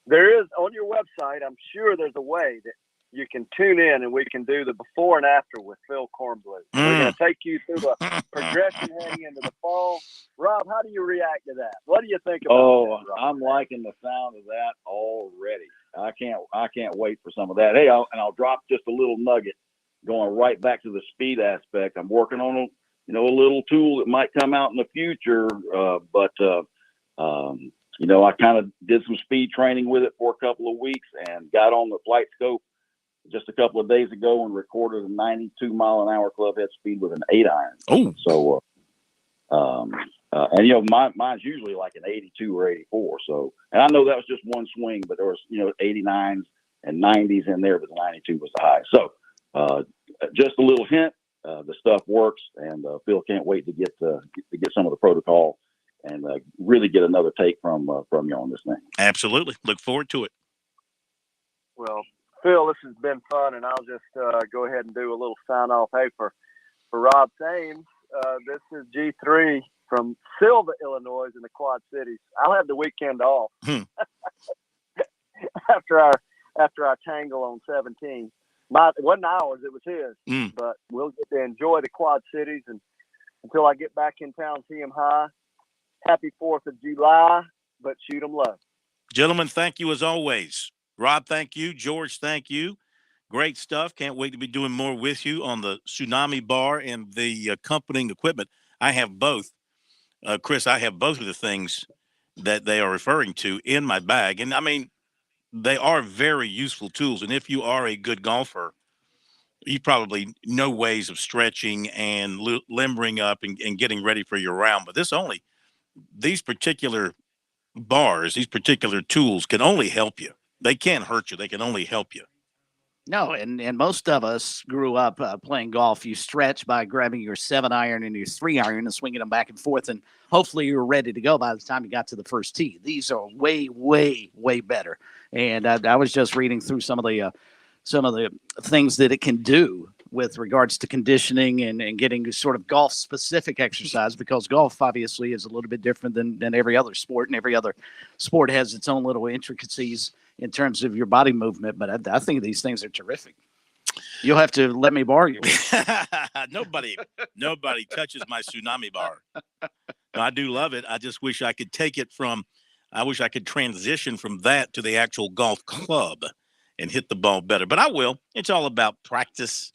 There is on your website, I'm sure there's a way that you can tune in and we can do the before and after with Phil Kornblue. We're going to take you through a progression heading into the fall. Rob, how do you react to that? What do you think about that, Rob? I'm liking the sound of that already. I can't wait for some of that. Hey, I'll drop just a little nugget going right back to the speed aspect. I'm working on a little tool that might come out in the future, but I kind of did some speed training with it for a couple of weeks and got on the flight scope just a couple of days ago and recorded a 92 mile an hour club head speed with an 8-iron. Oh, so And mine's usually like an 82 or 84. So, and I know that was just one swing, but there was 89s and 90s in there, but the 92 was the high. So, just a little hint. The stuff works, and Phil can't wait to get some of the protocol and really get another take from you on this thing. Absolutely, look forward to it. Well, Phil, this has been fun, and I'll just go ahead and do a little sign off. Hey, for Rob Thames, this is G3 from Silva, Illinois, in the Quad Cities. I'll have the weekend off after our tangle on 17. It wasn't ours; it was his. But we'll get to enjoy the Quad Cities, and until I get back in town, see him high. Happy 4th of July, but shoot 'em low. Gentlemen, thank you as always. Rob, thank you. George, thank you. Great stuff. Can't wait to be doing more with you on the Tsunami Bar and the accompanying equipment. I have both. Chris, I have both of the things that they are referring to in my bag. And, I mean, they are very useful tools. And if you are a good golfer, you probably know ways of stretching and limbering up and getting ready for your round. But these particular bars, these particular tools can only help you. They can't hurt you. They can only help you. No, and most of us grew up playing golf. You stretch by grabbing your 7-iron and your 3-iron and swinging them back and forth, and hopefully you were ready to go by the time you got to the first tee. These are way, way, way better. And I was just reading through some of the things that it can do with regards to conditioning and getting sort of golf-specific exercise, because golf obviously is a little bit different than every other sport, and every other sport has its own little intricacies in terms of your body movement. But I think these things are terrific. You'll have to let me borrow you. Nobody touches my Tsunami Bar. No, I do love it. I just wish I could I wish I could transition from that to the actual golf club and hit the ball better. But I will. It's all about practice.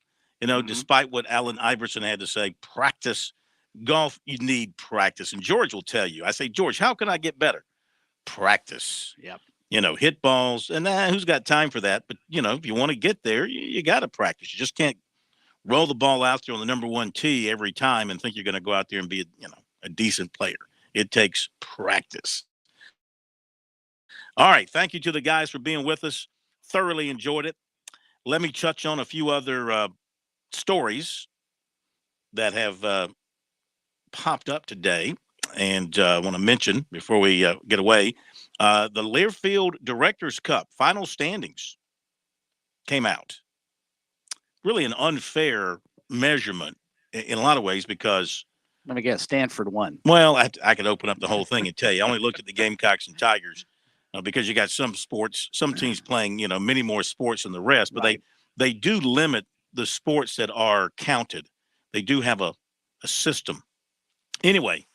Despite what Allen Iverson had to say, practice. Golf, you need practice. And George will tell you. I say, George, how can I get better? Practice. Yep. Hit balls. And who's got time for that? But, if you want to get there, you got to practice. You just can't roll the ball out there on the number one tee every time and think you're going to go out there and be, a decent player. It takes practice. All right. Thank you to the guys for being with us. Thoroughly enjoyed it. Let me touch on a few other stories that have popped up today, and I want to mention before we get away, the Learfield Directors Cup final standings came out. Really an unfair measurement in a lot of ways, because let me guess, Stanford won. Well, I could open up the whole thing and tell you. I only looked at the Gamecocks and Tigers because you got some teams playing, many more sports than the rest, but they do limit the sports that are counted. They do have a system. Anyway,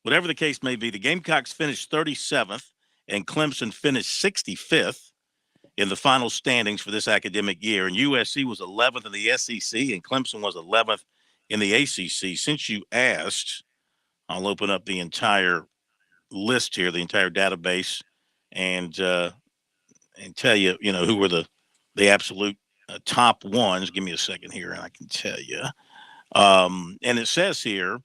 whatever the case may be, the Gamecocks finished 37th and Clemson finished 65th in the final standings for this academic year. And USC was 11th in the SEC and Clemson was 11th in the ACC. Since you asked, I'll open up the entire list here, the entire database, and tell you, who were the absolute top ones. Give me a second here, and I can tell you. And it says here,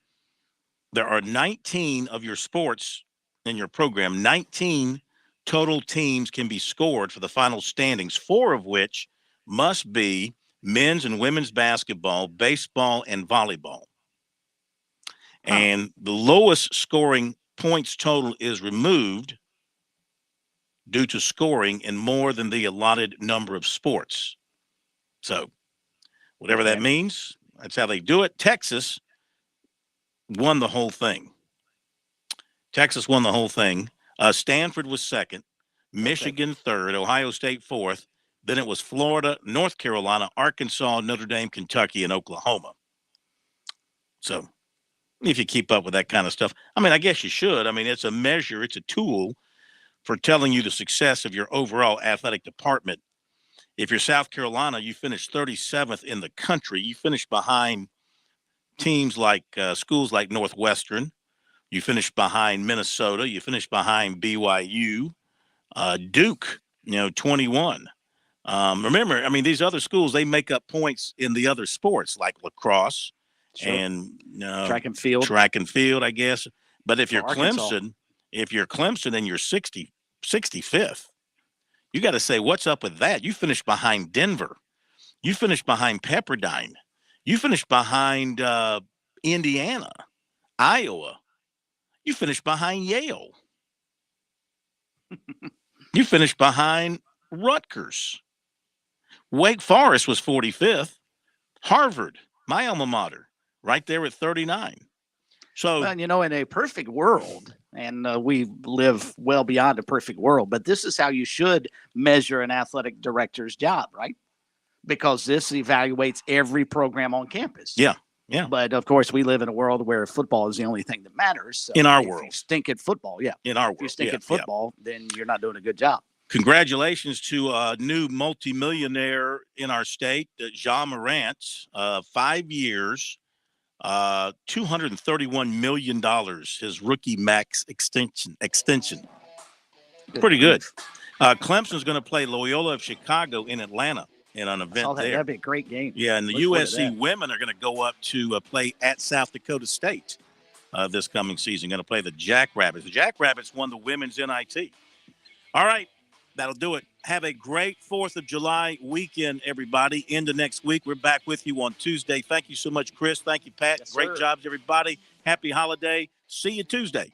there are 19 of your sports in your program. 19 total teams can be scored for the final standings, 4 of which must be men's and women's basketball, baseball, and volleyball. And the lowest scoring points total is removed due to scoring in more than the allotted number of sports. So whatever that means, that's how they do it. Texas won the whole thing. Stanford was second, Michigan third, Ohio State fourth. Then it was Florida, North Carolina, Arkansas, Notre Dame, Kentucky, and Oklahoma. So if you keep up with that kind of stuff, I guess you should. It's a measure, it's a tool for telling you the success of your overall athletic department. If you're South Carolina, you finished 37th in the country. You finished behind teams like schools like Northwestern. You finished behind Minnesota. You finished behind BYU. Duke, 21. Remember, these other schools, they make up points in the other sports like lacrosse and track and field, I guess. But if you're Arkansas. Clemson and you're 65th, you got to say, what's up with that? You finished behind Denver. You finished behind Pepperdine. You finished behind Indiana, Iowa. You finished behind Yale. You finished behind Rutgers. Wake Forest was 45th. Harvard, my alma mater, right there at 39. So, well, you know, in a perfect world, and we live well beyond a perfect world, but this is how you should measure an athletic director's job, right? Because this evaluates every program on campus. Yeah. Yeah. But of course, we live in a world where football is the only thing that matters. So in our if world. you stink at football, yeah. In our world. If you stink at football, then you're not doing a good job. Congratulations to a new multimillionaire in our state, Jean Morant. 5 years, $231 million, his rookie max extension. Pretty good. Clemson's going to play Loyola of Chicago in Atlanta in an event there. That'd be a great game. Yeah, and the USC women are going to go up to play at South Dakota State this coming season. Going to play the Jackrabbits. The Jackrabbits won the women's NIT. All right, that'll do it. Have a great 4th of July weekend, everybody. Into next week. We're back with you on Tuesday. Thank you so much, Chris. Thank you, Pat. Yes, great sir. jobs, everybody. Happy holiday. See you Tuesday.